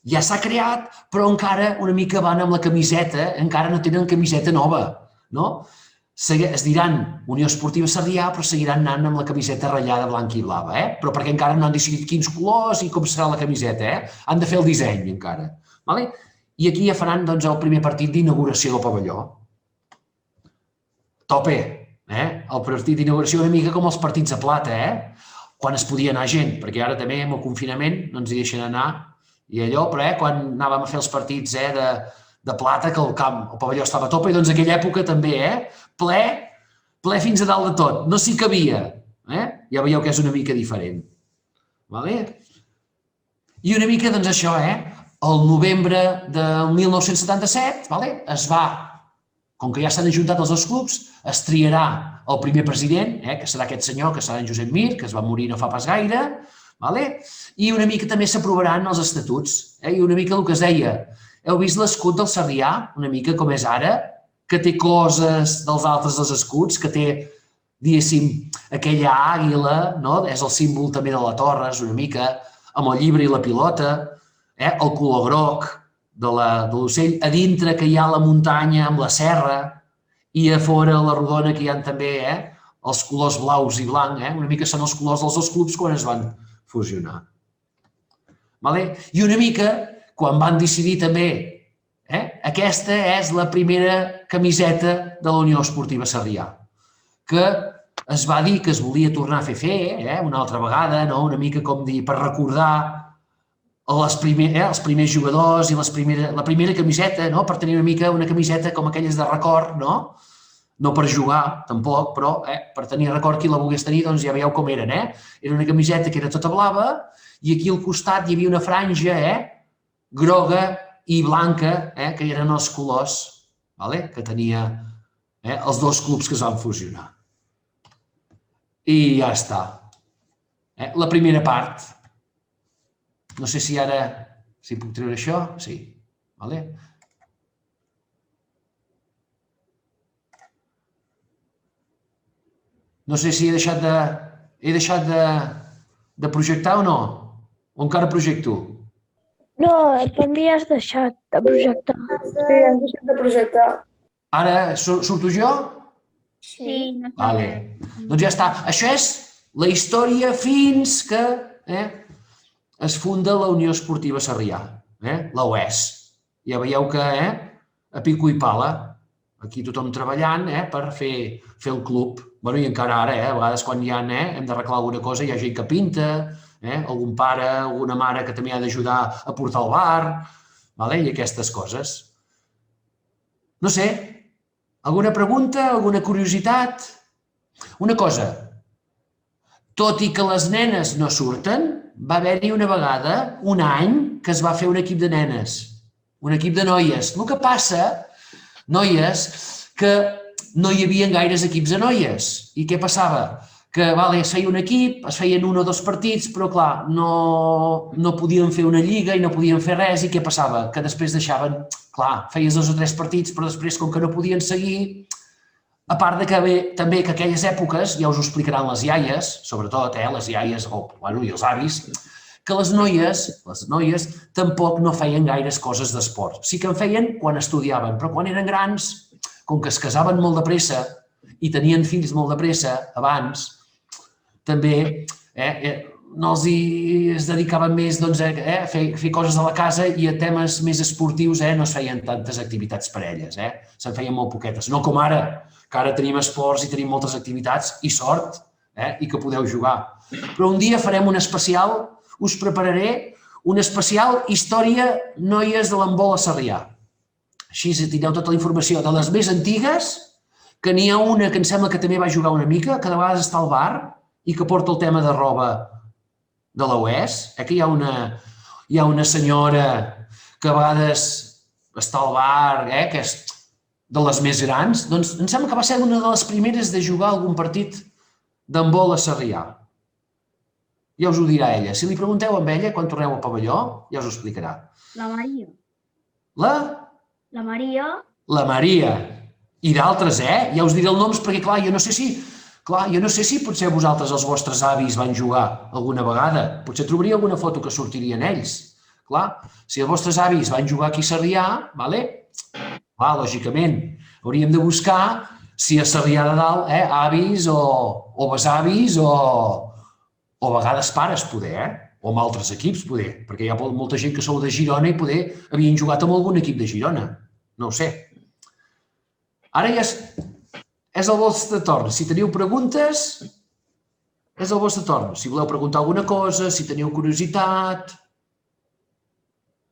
ja s'ha creat, però encara una mica van amb la camiseta, encara no tenen camiseta nova, no? Es diran Unió Esportiva Sarrià, però seguiran anant amb la camiseta ratllada blanca i blava, però perquè encara no han decidit quins colors i com serà la camiseta, han de fer el disseny encara. I aquí ja faran el primer partit d'inauguració del pavelló. Tope, el partit d'inauguració una mica com els partits a plata, quan es podia anar gent, perquè ara també amb el confinament no ens hi deixen anar i allò, però quan anàvem a fer els partits de plata, que el pavelló estava a tope, i doncs en aquella època també, ple fins a dalt de tot, no s'hi cabia, ja veieu que és una mica diferent. I una mica, doncs això, el novembre del 1977 es va, com que ja s'han ajuntat els dos clubs, es triarà el primer president, que serà aquest senyor, que serà en Josep Mir, que es va morir no fa pas gaire, i una mica també s'aprovaran els estatuts, i una mica el que es deia. Heu vist l'escut del Sarrià, una mica com és ara, que té coses dels altres dels escuts, que té, diguéssim, aquella àguila, és el símbol també de la torre, és una mica, amb el llibre i la pilota, el color groc de l'ocell, a dintre que hi ha la muntanya amb la serra, i a fora la rodona que hi ha també els colors blaus i blanc, una mica són els colors dels dos clubs quan es van fusionar. I una mica, quan van decidir també, aquesta és la primera camiseta de la Unió Esportiva Sarrià, que es va dir que es volia tornar a fer una altra vegada, una mica com dir, per recordar els primers jugadors i la primera camiseta, per tenir una mica una camiseta com aquelles de record, no per jugar, tampoc, però per tenir record qui la volgués tenir, doncs ja veieu com eren. Era una camiseta que era tota blava i aquí al costat hi havia una franja groga i blanca, que eren els colors que tenia els dos clubs que es van fusionar. I ja està. La primera part. No sé si ara... Si puc treure això? Sí. No sé si he deixat de projectar o no. O encara projecto? No, també has deixat de projectar. Sí, has deixat de projectar. Ara surto jo? Sí. Vale. Doncs ja està. Això és la història fins que es funda la Unió Esportiva Sarrià, la UES. Ja veieu que a pico i pala, aquí tothom treballant per fer el club. I encara ara, a vegades quan hem d'arreglar alguna cosa, hi ha gent que pinta, algun pare, alguna mare que també ha d'ajudar a portar el bar, i aquestes coses. No sé, Alguna pregunta? Alguna curiositat? Una cosa, tot i que les nenes no surten, va haver-hi una vegada, un any, que es va fer un equip de nenes, un equip de noies. El que passa, noies, que no hi havia gaires equips de noies. I què passava? Que es feia un equip, es feien 1 o 2 partits, però clar, no podien fer una lliga i no podien fer res, i què passava? Que després deixaven, clar, feies 2 o 3 partits, però després, com que no podien seguir, a part de que també que aquelles èpoques, ja us ho explicaran les iaies, sobretot les iaies i els avis, que les noies tampoc no feien gaires coses d'esport. Sí que en feien quan estudiaven, però quan eren grans, com que es casaven molt de pressa i tenien fills molt de pressa abans, també no es dedicaven més a fer coses a la casa i a temes més esportius no es feien tantes activitats per elles. Se'n feien molt poquetes. No com ara, que ara tenim esports i tenim moltes activitats i sort, i que podeu jugar. Però un dia farem un especial, us prepararé un especial història noies de l'handbol a Sarrià. Així tindreu tota la informació de les més antigues, que n'hi ha una que em sembla que també va jugar una mica, que de vegades està al bar i que porta el tema de roba de la UES, que hi ha una senyora que a vegades està al bar, que és de les més grans, doncs em sembla que va ser una de les primeres de jugar algun partit d'handbol a Sarrià. Ja us ho dirà ella. Si li pregunteu amb ella, quan torneu al pavelló, ja us ho explicarà. La Maria. La Maria. La Maria. I d'altres, Ja us diré els noms perquè, clar, jo no sé si potser vosaltres, els vostres avis, van jugar alguna vegada. Potser trobaria alguna foto que sortirien ells. Clar, si els vostres avis van jugar aquí a Sarrià, lògicament, hauríem de buscar si a Sarrià de Dalt, avis o besavis o a vegades pares, poder, o amb altres equips, poder, perquè hi ha molta gent que sou de Girona i poder havien jugat amb algun equip de Girona. No ho sé. Ara ja és el vostre torn. Si teniu preguntes, és el vostre torn. Si voleu preguntar alguna cosa, si teniu curiositat,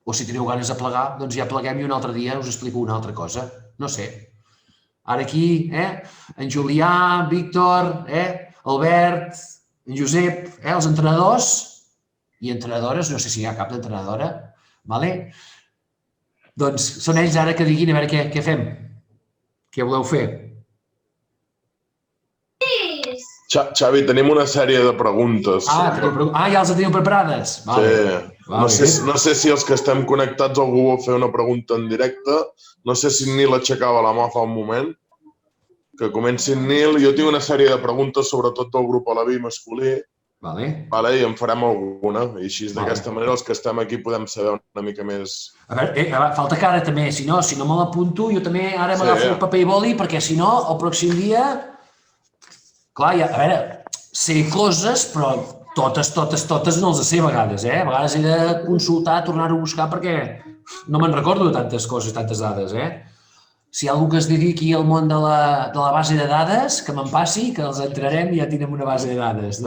o si teniu ganes de plegar, doncs ja pleguem i un altre dia us explico una altra cosa. No sé. Ara aquí, en Julià, Víctor, Albert, en Josep, els entrenadors i entrenadores, no sé si hi ha cap d'entrenadora, doncs són ells ara que diguin a veure què fem. Què voleu fer? Xavi, tenim una sèrie de preguntes. Ja les teniu preparades? Sí. No sé si els que estem connectats algú vol fer una pregunta en directe. No sé si en Nil aixecava la mà fa un moment. Que comenci en Nil. Jo tinc una sèrie de preguntes, sobretot del grup Alaví masculí. I en farem alguna. I així, d'aquesta manera, els que estem aquí podem saber una mica més... A veure, falta cara també. Si no me l'apunto, jo també ara m'agafo el paper i boli, perquè si no, el pròxim dia... Clar, a veure, sé coses, però totes no els sé a vegades. A vegades he de consultar, tornar-ho a buscar, perquè no me'n recordo de tantes coses, tantes dades. Si hi ha algú que es dediqui al món de la base de dades, que me'n passi, que els entrarem i ja tindrem una base de dades.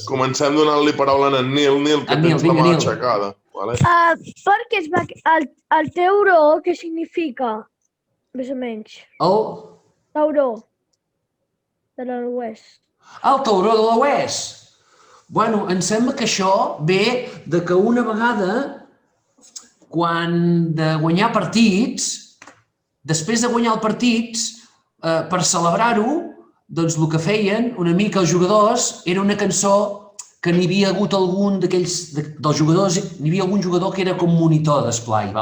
Comencem donant-li paraula a en Nil. Nil, que tens la mà aixecada. Perquè el tauró, què significa? Més o menys. El? Tauró. De l'Oest. El tauró de l'Oest. Bueno, em sembla que això ve de que una vegada, quan de guanyar partits, després de guanyar els partits, per celebrar-ho, doncs el que feien una mica els jugadors era una cançó que n'hi havia hagut algun dels jugadors, n'hi havia algun jugador que era com monitor d'esplai,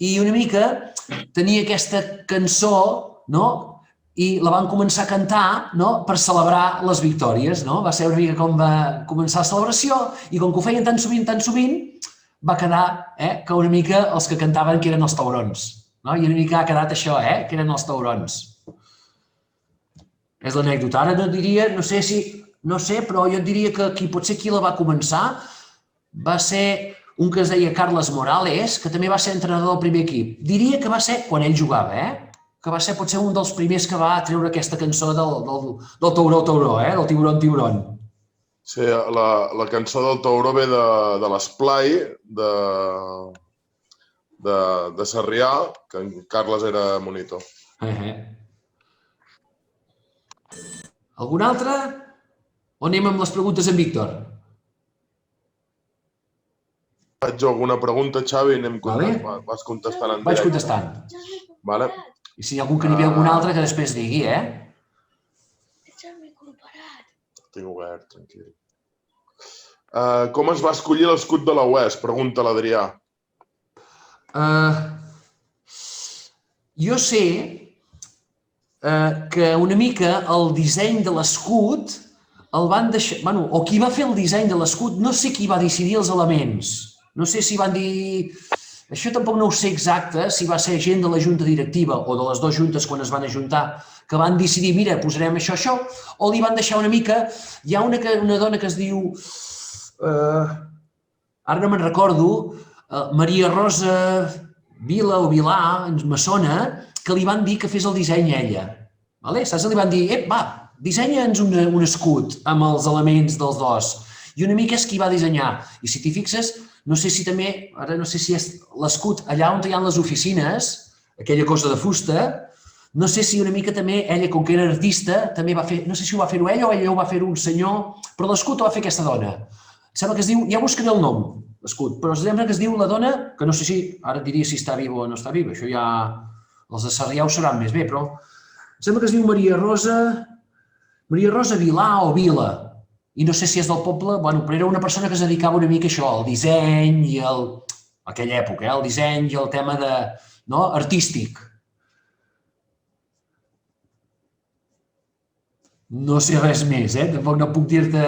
i una mica tenia aquesta cançó, i la van començar a cantar per celebrar les victòries. Va ser una mica com va començar la celebració i com que ho feien tan sovint, va quedar que una mica els que cantaven que eren els taurons. I una mica ha quedat això, que eren els taurons. És l'anècdota. Ara no sé, però jo et diria que potser qui la va començar va ser un que es deia Carles Morales, que també va ser entrenador del primer equip. Diria que va ser quan ell jugava, que va ser potser un dels primers que va treure aquesta cançó del tauró, del tiburon. Sí, la cançó del tauró ve de l'esplai de Sarrià, que en Carles era monitor. Algun altre? O anem amb les preguntes en Víctor? Faig alguna pregunta, Xavi, i vas contestant en directe. Vaig contestant. Vale. I si hi ha algú que n'hi ve algun altre, que després digui, Tinc obert, tranquil. Com es va escollir l'escut de la UES? Pregunta l'Adrià. Jo sé que una mica el disseny de l'escut el van deixar... O qui va fer el disseny de l'escut, no sé qui va decidir els elements. No sé si van dir... Això tampoc no ho sé exacte, si va ser gent de la junta directiva o de les dues juntes quan es van ajuntar, que van decidir, mira, posarem això, o li van deixar una mica... Hi ha una dona que es diu... Ara no me'n recordo, Maria Rosa Vila o Vilà, me sona, que li van dir que fes el disseny a ella. Saps? Li van dir, va, dissenya'ns un escut amb els elements dels dos. I una mica és qui va dissenyar. I si t'hi fixes, no sé si també, ara no sé si és l'escut allà on hi ha les oficines, aquella cosa de fusta, no sé si una mica també ella, com que era artista, també va fer, no sé si ho va fer ella o ella ho va fer un senyor, però l'escut ho va fer aquesta dona. Sembla que es diu, ja buscaré el nom, l'escut, però sembla que es diu la dona, que no sé si, ara et diria si està viva o no està viva, això ja, els de Sarrià ho sabran més bé, però sembla que es diu Maria Rosa Vilà o Vila, i no sé si és del poble, però era una persona que es dedicava una mica a això, al disseny i aquella època, el disseny i el tema artístic. No sé res més, tampoc no puc dir-te...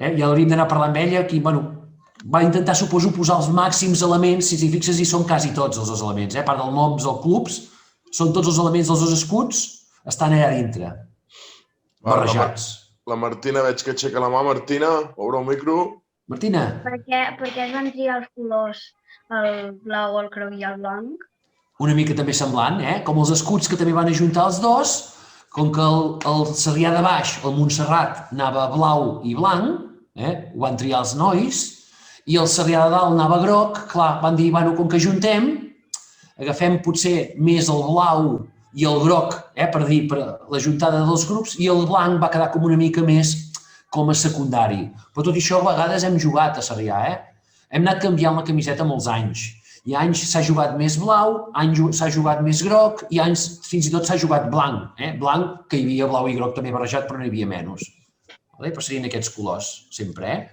Ja hauríem d'anar parlant amb ella, qui va intentar, suposo, posar els màxims elements, si t'hi fixes, hi són quasi tots els dos elements, a part dels noms dels clubs, són tots els elements dels dos escuts, estan allà dintre, barrejats. La Martina veig que aixeca la mà. Martina, obre el micro. Martina. Per què es van triar els colors, el blau, el groc i el blanc? Una mica també semblant, com els escuts que també van ajuntar els dos, com que el Sarrià de baix, el Montserrat, anava blau i blanc, ho van triar els nois, i el Sarrià de dalt anava groc, clar, van dir, com que ajuntem, agafem potser més el blau i el groc, per dir, per la juntada dels grups, i el blanc va quedar com una mica més com a secundari. Però tot això a vegades hem jugat a Sarrià, Hem anat canviant la camiseta molts anys. Hi ha anys s'ha jugat més blau, anys s'ha jugat més groc, i anys fins i tot s'ha jugat blanc. Blanc, que hi havia blau i groc també barrejat, però no hi havia menys. Però serien aquests colors, sempre,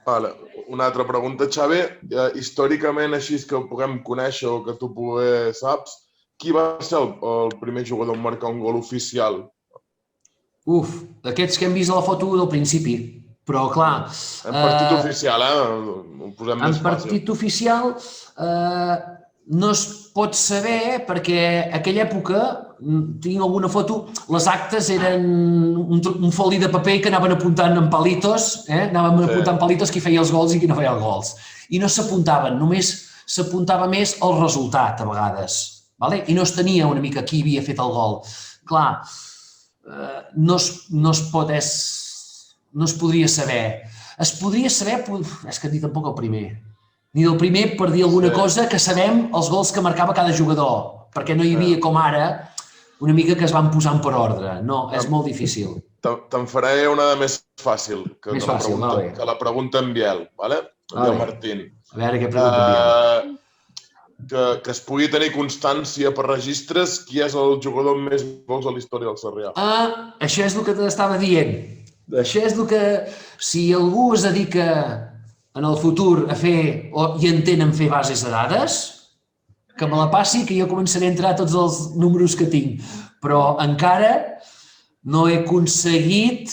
Una altra pregunta, Xavi. Històricament, així que ho puguem conèixer o que tu poder saps, qui va ser el primer jugador en marcar un gol oficial? D'aquests que hem vist a la foto del principi. Però, clar... En partit oficial, ho posem més fàcil. En partit oficial no es pot saber perquè en aquella època, tinc alguna foto, les actes eren un foli de paper que anaven apuntant en palitos, anaven apuntant palitos qui feia els gols i qui no feia els gols. I no s'apuntaven, només s'apuntava més el resultat, a vegades. I no es tenia una mica qui havia fet el gol. Clar, no es podria saber. Es podria saber, és que ni tampoc el primer. Ni del primer per dir alguna cosa que sabem els gols que marcava cada jugador, perquè no hi havia com ara una mica que es van posant per ordre. No, és molt difícil. Te'n faré una de més fàcil, que la pregunta en Biel, el Martín. A veure què pregunta en Biel. Que es pugui tenir constància per registres qui és el jugador amb més gols a la història del Sarrià. Això és el que t'estava dient. Això és el que, si algú es dedica en el futur a fer, i entén en fer bases de dades, que me la passi, que jo començaré a entrar a tots els números que tinc. Però encara no he aconseguit...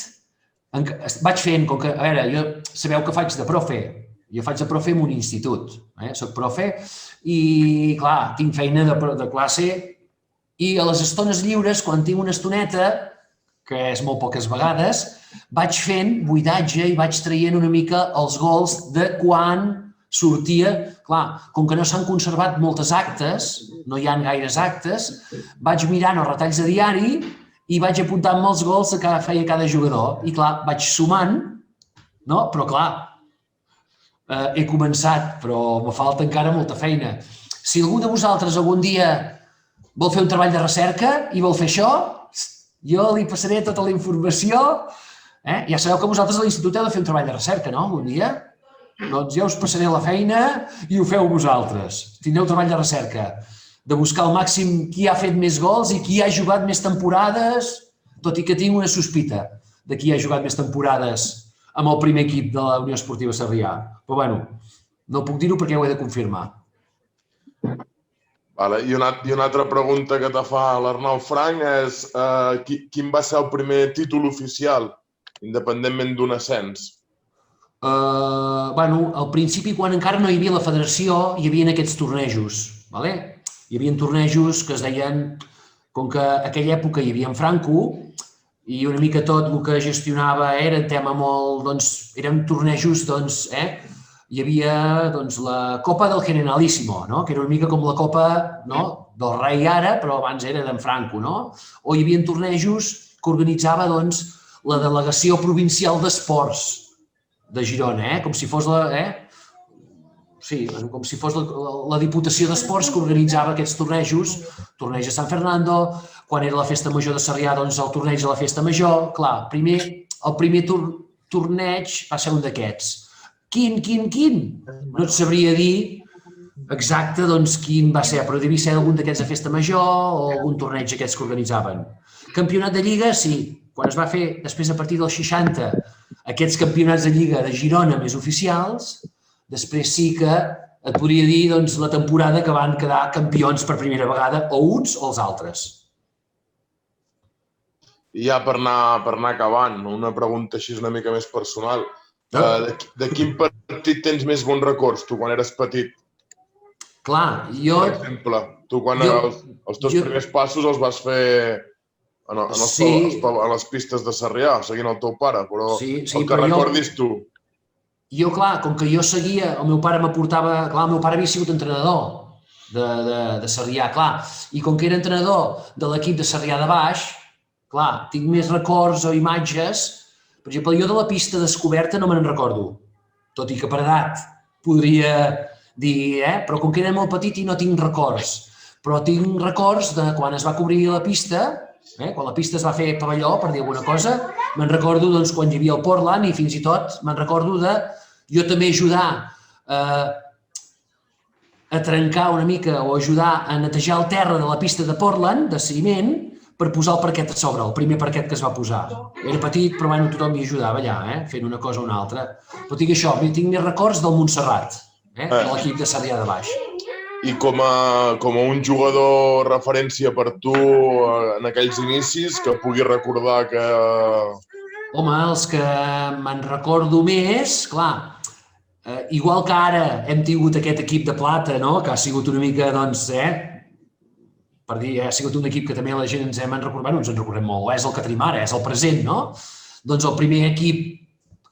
Vaig fent, com que, a veure, jo sabeu que faig de profe. Jo faig de profe en un institut. Soc profe i, clar, tinc feina de classe i a les estones lliures, quan tinc una estoneta, que és molt poques vegades, vaig fent buidatge i vaig traient una mica els gols de quan sortia. Clar, com que no s'han conservat moltes actes, no hi ha gaires actes, vaig mirant els retalls de diari i vaig apuntant-me els gols que feia cada jugador. I, clar, vaig sumant, però, clar, he començat, però me falta encara molta feina. Si algú de vosaltres algun dia vol fer un treball de recerca i vol fer això, jo li passaré tota la informació. Ja sabeu que vosaltres a l'institut heu de fer un treball de recerca, no? Algun dia? Doncs jo us passaré la feina i ho feu vosaltres. Tindreu treball de recerca, de buscar al màxim qui ha fet més gols i qui ha jugat més temporades, tot i que tinc una sospita de qui ha jugat més temporades amb el primer equip de la Unió Esportiva Sarrià. Però, bueno, no puc dir-ho perquè ho he de confirmar. I una altra pregunta que te fa l'Arnau Frank és quin va ser el primer títol oficial, independentment d'un ascens? Al principi, quan encara no hi havia la federació, hi havia aquests tornejos. Hi havia tornejos que es deien, com que en aquella època hi havia en Franco, i una mica tot el que gestionava era en tema molt, doncs, eren tornejos, doncs, hi havia la Copa del Generalísimo, que era una mica com la Copa del Rei ara, però abans era d'en Franco, o hi havia tornejos que organitzava la Delegació Provincial d'Esports de Girona, com si fos la Diputació d'Esports que organitzava aquests tornejos, torneig de Sant Fernando, quan era la Festa Major de Sarrià, doncs el torneig de la Festa Major. Clar, el primer torneig va ser un d'aquests. Quin? No et sabria dir exacte quin va ser, però devia ser algun d'aquests de Festa Major o algun torneig d'aquests que organitzaven. Campionat de Lliga, sí. Quan es va fer, després a partir dels 60, aquests campionats de Lliga de Girona més oficials, després sí que et podria dir la temporada que van quedar campions per primera vegada, o uns o els altres. I ja per anar acabant, una pregunta així una mica més personal. De quin partit tens més bons records, tu, quan eres petit? Clar, jo... Per exemple, tu quan els teus primers passos els vas fer a les pistes de Sarrià, seguint el teu pare, però el que recordis tu. Jo, clar, com que jo seguia, el meu pare m'aportava... Clar, el meu pare havia sigut entrenador de Sarrià, clar, i com que era entrenador de l'equip de Sarrià de Baix, clar, tinc més records o imatges. Per exemple, jo de la pista descoberta no me'n recordo, tot i que per edat podria dir, però com que era molt petit i no tinc records. Però tinc records de quan es va cobrir la pista, quan la pista es va fer pavelló, per dir alguna cosa, me'n recordo quan hi havia el Portland i fins i tot me'n recordo de jo també ajudar a trencar una mica o ajudar a netejar el terra de la pista de Portland, de ciment, per posar el parquet a sobre, el primer parquet que es va posar. Era petit, però tothom m'hi ajudava allà, fent una cosa o una altra. Però tinc això, tinc més records del Montserrat, de l'equip de Sarrià de Baix. I com a un jugador referència per tu en aquells inicis, que puguis recordar que... Home, els que me'n recordo més, clar, igual que ara hem tingut aquest equip de plata, que ha sigut una mica, per dir, ha sigut un equip que també la gent ens en recordem molt, és el que tenim ara, és el present, no? Doncs el primer equip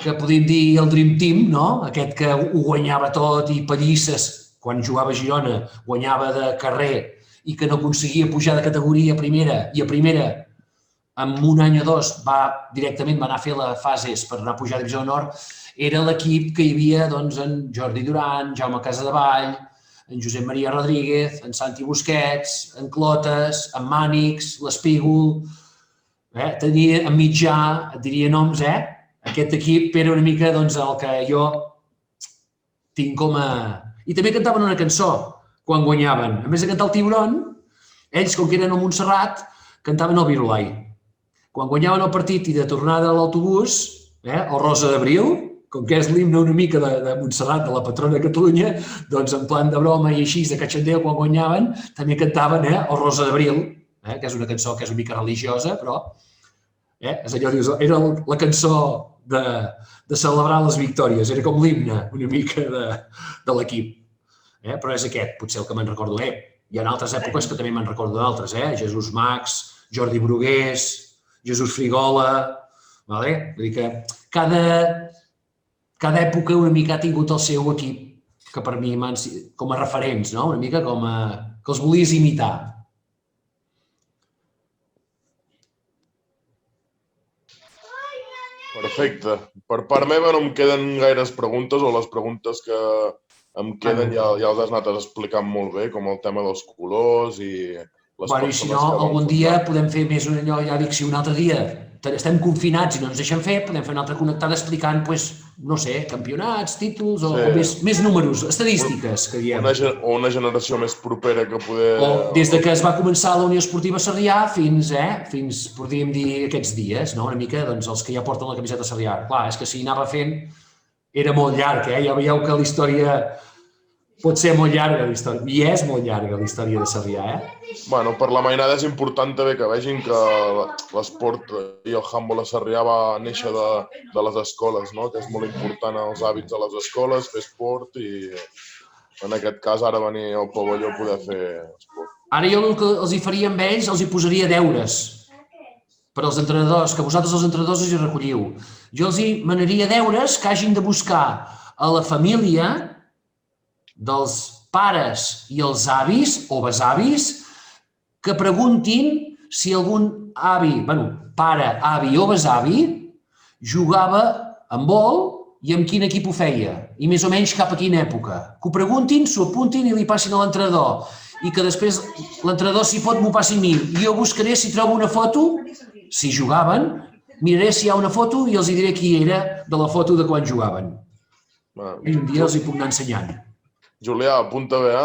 que podem dir el Dream Team, aquest que ho guanyava tot i pallisses, quan jugava a Girona, guanyava de carrer i que no aconseguia pujar de categoria a primera, i a primera, en un any o dos, directament va anar a fer les fases per anar a pujar a Divisió d'Honor, era l'equip que hi havia en Jordi Duran, Jaume Casadevall, en Josep Maria Rodríguez, en Santi Busquets, en Clotes, en Mànix, l'Espígol, tenia en Mitjà, et diria noms, Aquest equip era una mica el que jo tinc com a... I també cantaven una cançó quan guanyaven. A més de cantar el Tiburon, ells, com que eren al Montserrat, cantaven el Virolai. Quan guanyaven el partit i de tornada a l'autobús, el Rosa d'Abril, com que és l'himne una mica de Montserrat, de la patrona de Catalunya, doncs en plan de broma i així, de cachondeo, quan guanyaven, també cantaven el Rosa d'Abril, que és una cançó que és una mica religiosa, però és allò, dius, era la cançó de celebrar les victòries, era com l'himne una mica de l'equip. Però és aquest, potser el que me'n recordo. Hi ha altres èpoques que també me'n recordo d'altres, Jesús Max, Jordi Brugués, Jesús Frigola... Vull dir que cada època una mica ha tingut el seu equip que per mi com a referents, una mica com a... que els volies imitar. Perfecte. Per part meva no em queden gaires preguntes, o les preguntes que em queden, ja els has anat explicant molt bé, com el tema dels colors i les Bueno, i si no, persones que van algun dia fundar. podem fer més allò, ja dic, si un altre dia estem confinats i no ens deixem fer, podem fer una altra connectada explicant, no sé, campionats, títols o més números, estadístiques, que diem. O una generació més propera que poder... O des de que es va començar la Unió Esportiva Sarrià fins, podríem dir, aquests dies, no? Una mica, doncs, els que ja porten la camiseta Sarrià. Clar, és que si anava fent, era molt llarg, ja veieu que la història pot ser molt llarga, la història, i és molt llarga la història de Sarrià, Bueno, per la mainada és important també que vegin que l'esport i el handbol a Sarrià va néixer de les escoles, no? Que és molt important els hàbits de les escoles, fer esport i en aquest cas ara venir al pavelló a poder fer esport. Ara jo el que els hi faria amb ells, els hi posaria deures per als entrenadors, que vosaltres els entrenadors els hi recolliu. Jo els hi manaria deures que hagin de buscar a la família dels pares i els avis o besavis que preguntin si algun avi, pare, avi o besavi jugava a handbol i amb quin equip ho feia i més o menys cap a quina època. Que ho preguntin, s'ho apuntin i li passin a l'entrenador i que després l'entrenador, si pot, m'ho passi a mi. I jo buscaré si trobo una foto, si jugaven, miraré si hi ha una foto i els diré qui era de la foto de quan jugaven. I un dia els hi puc anar ensenyant. Julià, apunta bé,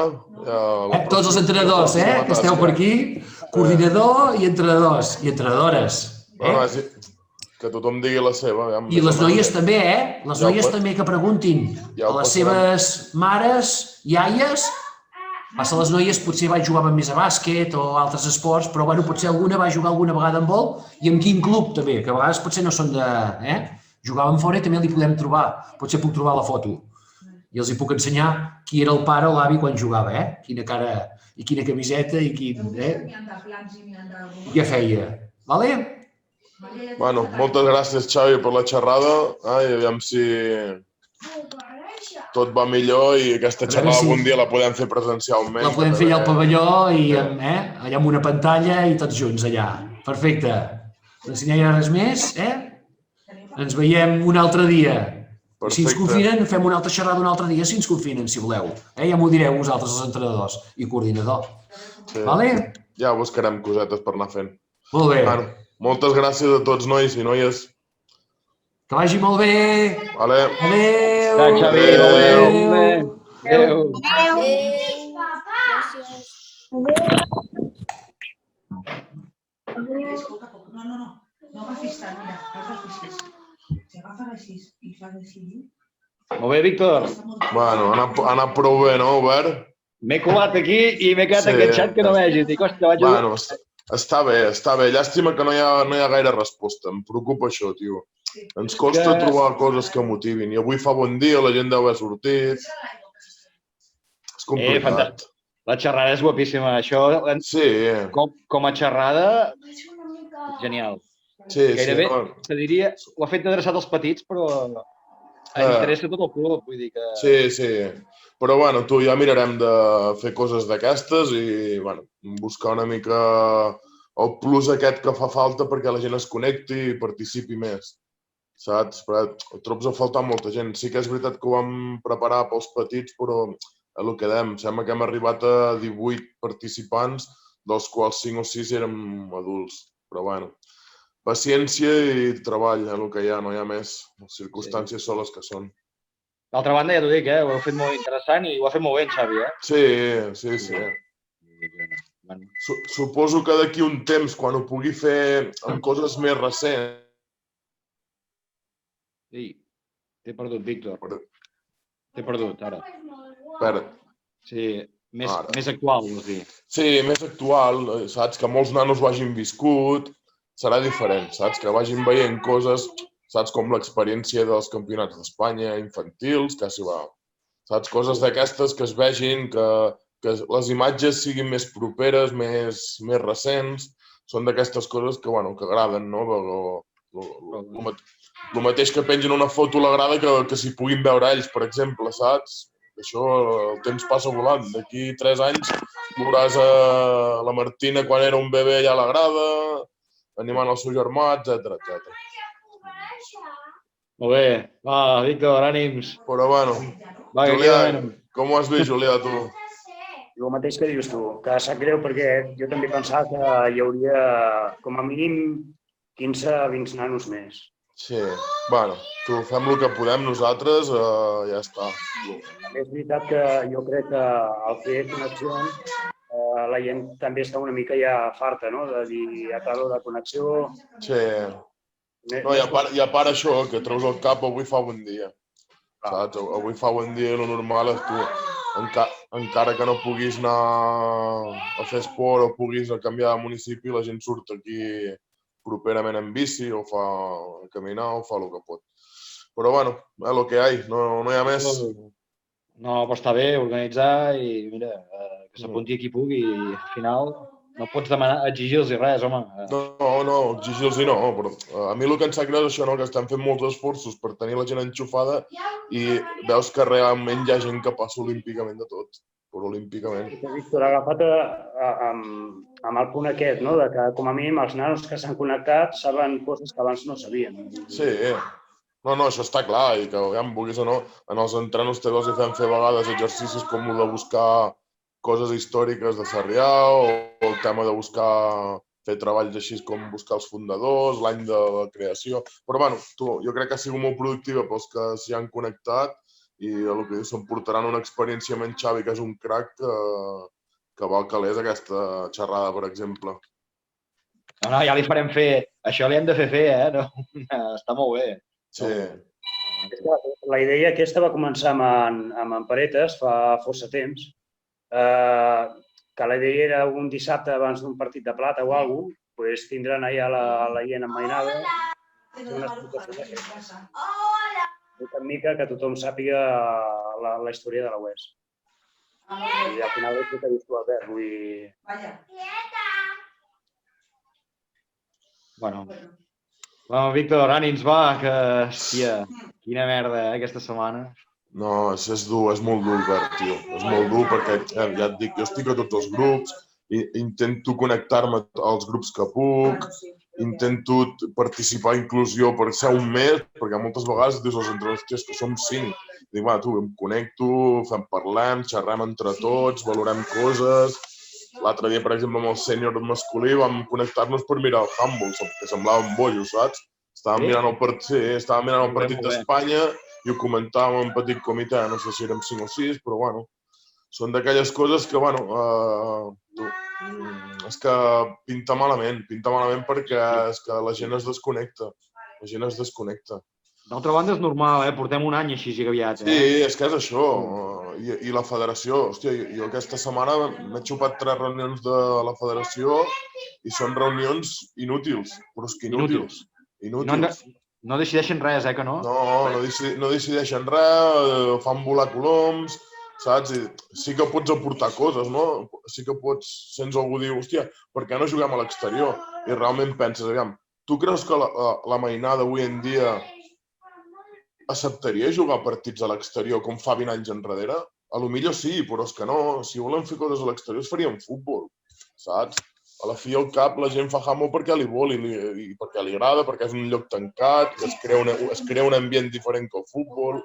Tots els entrenadors, que esteu per aquí, coordinador i entrenadors i entrenadores. Que tothom digui la seva. I les noies també, Les noies també que preguntin a les seves mares, iaies. Passa, les noies potser jugaven més a bàsquet o altres esports, però potser alguna va jugar alguna vegada en vol i en quin club també, que a vegades potser no són de... Jugaven fora i també li podem trobar, potser puc trobar la foto. I els hi puc ensenyar qui era el pare o l'avi quan jugava, quina cara i quina camiseta i quin... què feia. Vale? Bueno, moltes gràcies, Xavi, per la xerrada. I aviam si tot va millor i aquesta xerrada algun dia la podem fer presencialment. La podem fer allà al pavelló i allà amb una pantalla i tots junts allà. Perfecte. Doncs si no hi ha res més, ens veiem un altre dia. Si ens confinen, fem una altra xerrada un altre dia, si ens confinen, si voleu. Ja m'ho direu vosaltres, els entrenadors i coordinador. Vale? Ja buscarem cosetes per anar fent. Molt bé. Moltes gràcies a tots, nois i noies. Que vagi molt bé. Vale. Adéu. Xavi, molt bé. Adéu. No agafis tant, mira, has de fer així. Si agafes així i fas així... Molt bé, Víctor. Bueno, ha anat prou bé, no, Albert? M'he colat aquí i m'he quedat enganxat que no vegis. Dic, hòstia, vaig a... Bueno, està bé. Llàstima que no hi ha gaire resposta. Em preocupa això, tio. Ens costa trobar coses que motivin. I avui fa bon dia, la gent deu haver sortit. És complicat. La xerrada és guapíssima. Això, com a xerrada, genial. Gairebé, te diria, ho ha fet adreçat als petits, però interessa tot el club, vull dir que... Sí. Però, bueno, tu, ja mirarem de fer coses d'aquestes i, bueno, buscar una mica el plus aquest que fa falta perquè la gent es connecti i participi més, saps? Però trobes a faltar molta gent. Sí que és veritat que ho vam preparar pels petits, però a el que dèiem, sembla que hem arribat a 18 participants, dels quals 5 o 6 érem adults. Però, bueno, paciència i treball, el que hi ha, no hi ha més. Les circumstàncies són les que són. D'altra banda, ja t'ho dic, ho heu fet molt interessant i ho ha fet molt bé, Xavi, Sí. Suposo que d'aquí un temps, quan ho pugui fer amb coses més recents... Sí, t'he perdut, Víctor. T'he perdut, ara. Espera. Sí, més actual, vols dir. Sí, més actual, saps? Que molts nanos ho hagin viscut, serà diferent, saps? Que vagin veient coses, saps? Com l'experiència dels campionats d'Espanya infantils, que s'hi va... Saps? Coses d'aquestes que es vegin, que les imatges siguin més properes, més recents, són d'aquestes coses que, bueno, que agraden, no? El mateix que pengen una foto l'agrada que s'hi puguin veure ells, per exemple, saps? Això, el temps passa volant. D'aquí 3 anys veuràs la Martina quan era un bebè allà a la grada, animant el seu germà, etc. Molt bé. Va, Víctor, ànims. Però, bueno, va, Julià, Com ho has vist, Julià, tu? El mateix que dius tu, que sap greu perquè jo també pensava que hi hauria com a mínim 15-20 nanos més. Sí, bueno, tu fem el que podem nosaltres, ja està. És veritat que jo crec que al fer connexions la gent també està una mica ja farta, no?, de dir acabo de connexió. Sí. No, i a part això, que treus el cap, avui fa bon dia. Saps? Avui fa bon dia i el normal és tu, encara que no puguis anar a fer esport o puguis canviar de municipi, la gent surt aquí properament en bici o fa caminar o fa el que pot. Però bueno, el que hi ha, no hi ha més. No, però està bé organitzar i mira, que s'apunti qui pugui i al final no pots demanar, exigir-los res, home. No, exigir-los no, però a mi el que em sap greu és això, no? Que estem fent molts esforços per tenir la gent enxufada i veus que realment hi ha gent que passa olímpicament de tot, però olímpicament. Víctor, agafat amb el punt aquest, no?, de que com a mínim els nanos que s'han connectat saben coses que abans no sabien. Sí, no, això està clar, i que, vulguis o no, en els entrenos teus els fem fer a vegades exercicis com el de buscar coses històriques de Sarrià o el tema de fer treballs així com buscar els fundadors, l'any de la creació. Però, bueno, jo crec que ha sigut molt productiva pels que s'hi han connectat i el que s'emportaran una experiència amb en Xavi, que és un crac, que val calés aquesta xerrada, per exemple. No, ja li farem fer. Això li hem de fer, no? Està molt bé. Sí. La idea aquesta va començar amb en Paretes fa força temps, que la idea era un dissabte abans d'un partit de plata o alguna cosa, doncs tindran allà la gent emmainada, una explicació de mica que tothom sàpiga la història de la UES. I al final és el que dius tu, Albert, vull dir... Bueno, Víctor, ànims, va, que, hòstia, quina merda, aquesta setmana. No, és dur, és molt dur, Albert, tio. És molt dur perquè, ja et dic, jo estic a tots els grups, intento connectar-me als grups que puc, intento participar a inclusió per ser un mes, perquè moltes vegades dius als entrenadors, hòstia, que som 5. Dic, va, tu, em connecto, parlem, xerrem entre tots, valorem coses. L'altre dia, per exemple, amb el sènior masculí vam connectar-nos per mirar el handball, que semblàvem bojos, saps? Estàvem mirant el partit d'Espanya i ho comentàvem en petit comitè, no sé si érem 5 o 6, però bueno, són d'aquelles coses que, bueno, és que pinta malament perquè és que la gent es desconnecta, D'altra banda és normal, portem un any així aviat. Sí, és que és això, i la federació, hòstia, jo aquesta setmana m'he xupat 3 reunions de la federació i són reunions inútils, però és que inútils. No decideixen res, que no? No decideixen res, fan volar coloms, saps? Sí que pots aportar coses, no? Sí que pots, sents algú dir, hòstia, per què no juguem a l'exterior? I realment penses, aviam, tu creus que la mainada avui en dia acceptaria jugar partits a l'exterior com fa 20 anys enrere? A lo millor sí, però és que no. Si volen fer coses a l'exterior es farien futbol, saps? A la fi i al cap la gent fa handball perquè li vol i perquè li agrada, perquè és un lloc tancat, que es crea un ambient diferent que el futbol.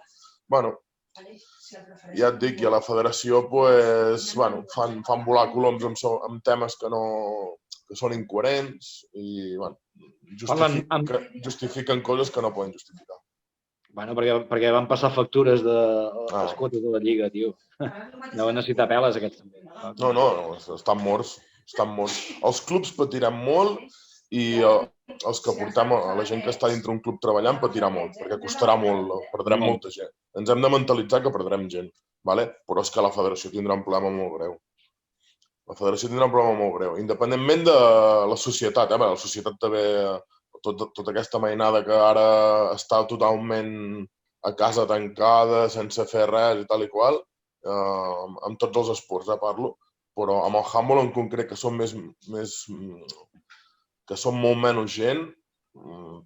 Bueno, ja et dic, i a la federació fan volar coloms amb temes que són incoherents i justifiquen coses que no poden justificar. Bueno, perquè van passar factures de les quotes de la Lliga, tio. No van necessitar peles, aquests també. No, estan morts. Els clubs patiran molt i els que portem, la gent que està dintre un club treballant patirà molt, perquè costarà molt, perdrem molta gent. Ens hem de mentalitzar que perdrem gent, però és que la federació tindrà un problema molt greu. Independentment de la societat, la societat també, tota aquesta mainada que ara està totalment a casa tancada, sense fer res i tal i qual, amb tots els esports, parlo, però amb el handball en concret, que són molt menys gent,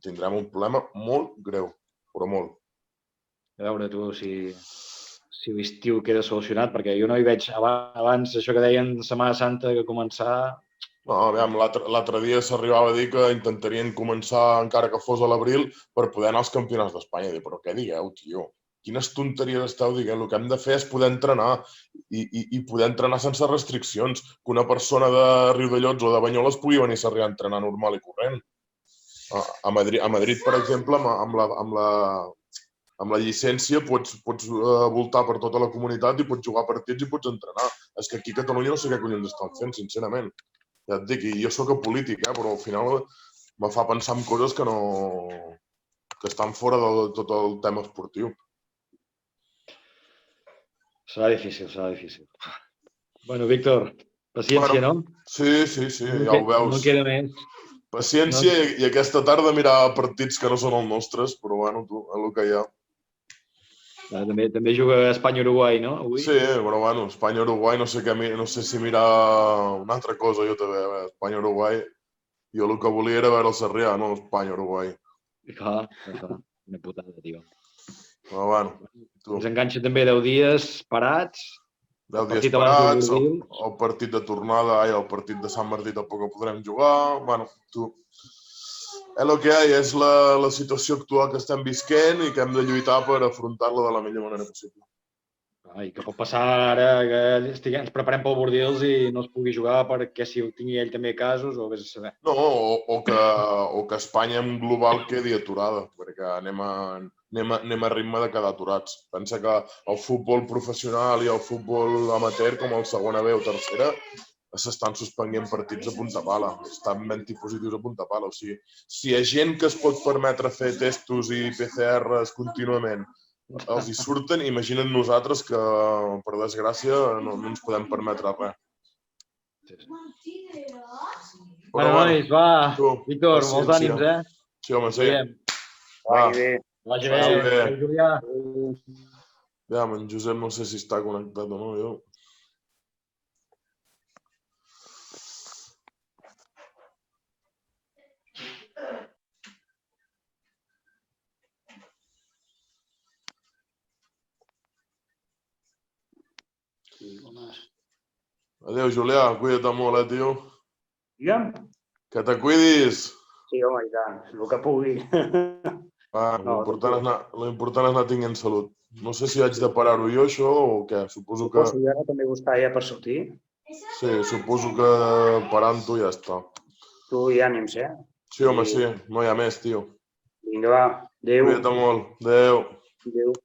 tindrem un problema molt greu, però molt. A veure, tu, si l'estiu queda solucionat, perquè jo no hi veig abans això que deien Setmana Santa que començar... No, aviam, l'altre dia s'arribava a dir que intentarien començar, encara que fos a l'abril, per poder anar als campionats d'Espanya. Però què digueu, tio? quines tonteries esteu dient? El que hem de fer és poder entrenar i poder entrenar sense restriccions. Que una persona de Riudellots o de Banyoles pugui venir a Sarrià a entrenar normal i corrent. A Madrid, per exemple, amb la llicència pots voltar per tota la comunitat i pots jugar partits i pots entrenar. És que aquí a Catalunya no sé què collons estan fent, sincerament. Ja et dic, i jo soc polític, però al final me fa pensar en coses que estan fora de tot el tema esportiu. Serà difícil, serà difícil. Bueno, Víctor, paciència, no? Sí, ja ho veus. No queda més. Paciència i aquesta tarda mirar partits que no són els nostres, però bueno, tu, és el que hi ha. També juga Espanya-Uruguai, no? Avui? Sí, però bueno, Espanya-Uruguai, no sé si mirar una altra cosa, jo també, Espanya-Uruguai. Jo el que volia era veure el Sarrià, no Espanya-Uruguai. Clar, una putada, tio. Però bueno, tu. Ens enganxa també 10 dies parats. 10 dies parats, el partit de tornada i el partit de Sant Martí tampoc el podrem jugar. Bueno, tu... És el que hi ha, és la situació actual que estem visquent i que hem de lluitar per afrontar-la de la millor manera possible. I que pot passar ara que ens preparem pel Bordils i no es pugui jugar perquè si tingui ell també casos o vés a saber. No, o que Espanya en global quedi aturada, perquè anem a ritme de quedar aturats. Pensa que el futbol professional i el futbol amateur, com el segona B o tercera, s'estan suspenent partits a punta pala. Estan 20 positius a punta pala. O sigui, si hi ha gent que es pot permetre fer testos i PCRs contínuament els hi surten, imagina't nosaltres que, per desgràcia, no ens podem permetre res. Bueno, nois, va. Víctor, molts ànims, eh? Sí, home, sí. Vagi bé. Julià. Aviam, en Josep no sé si està connectat o no, jo. Adéu, Julià, cuida't molt, tio. Digue'm? Que te cuidis. Sí, home, i tant, el que pugui. L'important és anar tinguent salut. No sé si haig de parar-ho jo, això, o què? Suposo que ara també buscar ja per sortir. Sí, suposo que parant-ho ja està. Tu i ànims, eh? Sí, home, sí. No hi ha més, tio. Vinga, va. Adéu. Cuida't molt. Adéu. Adéu.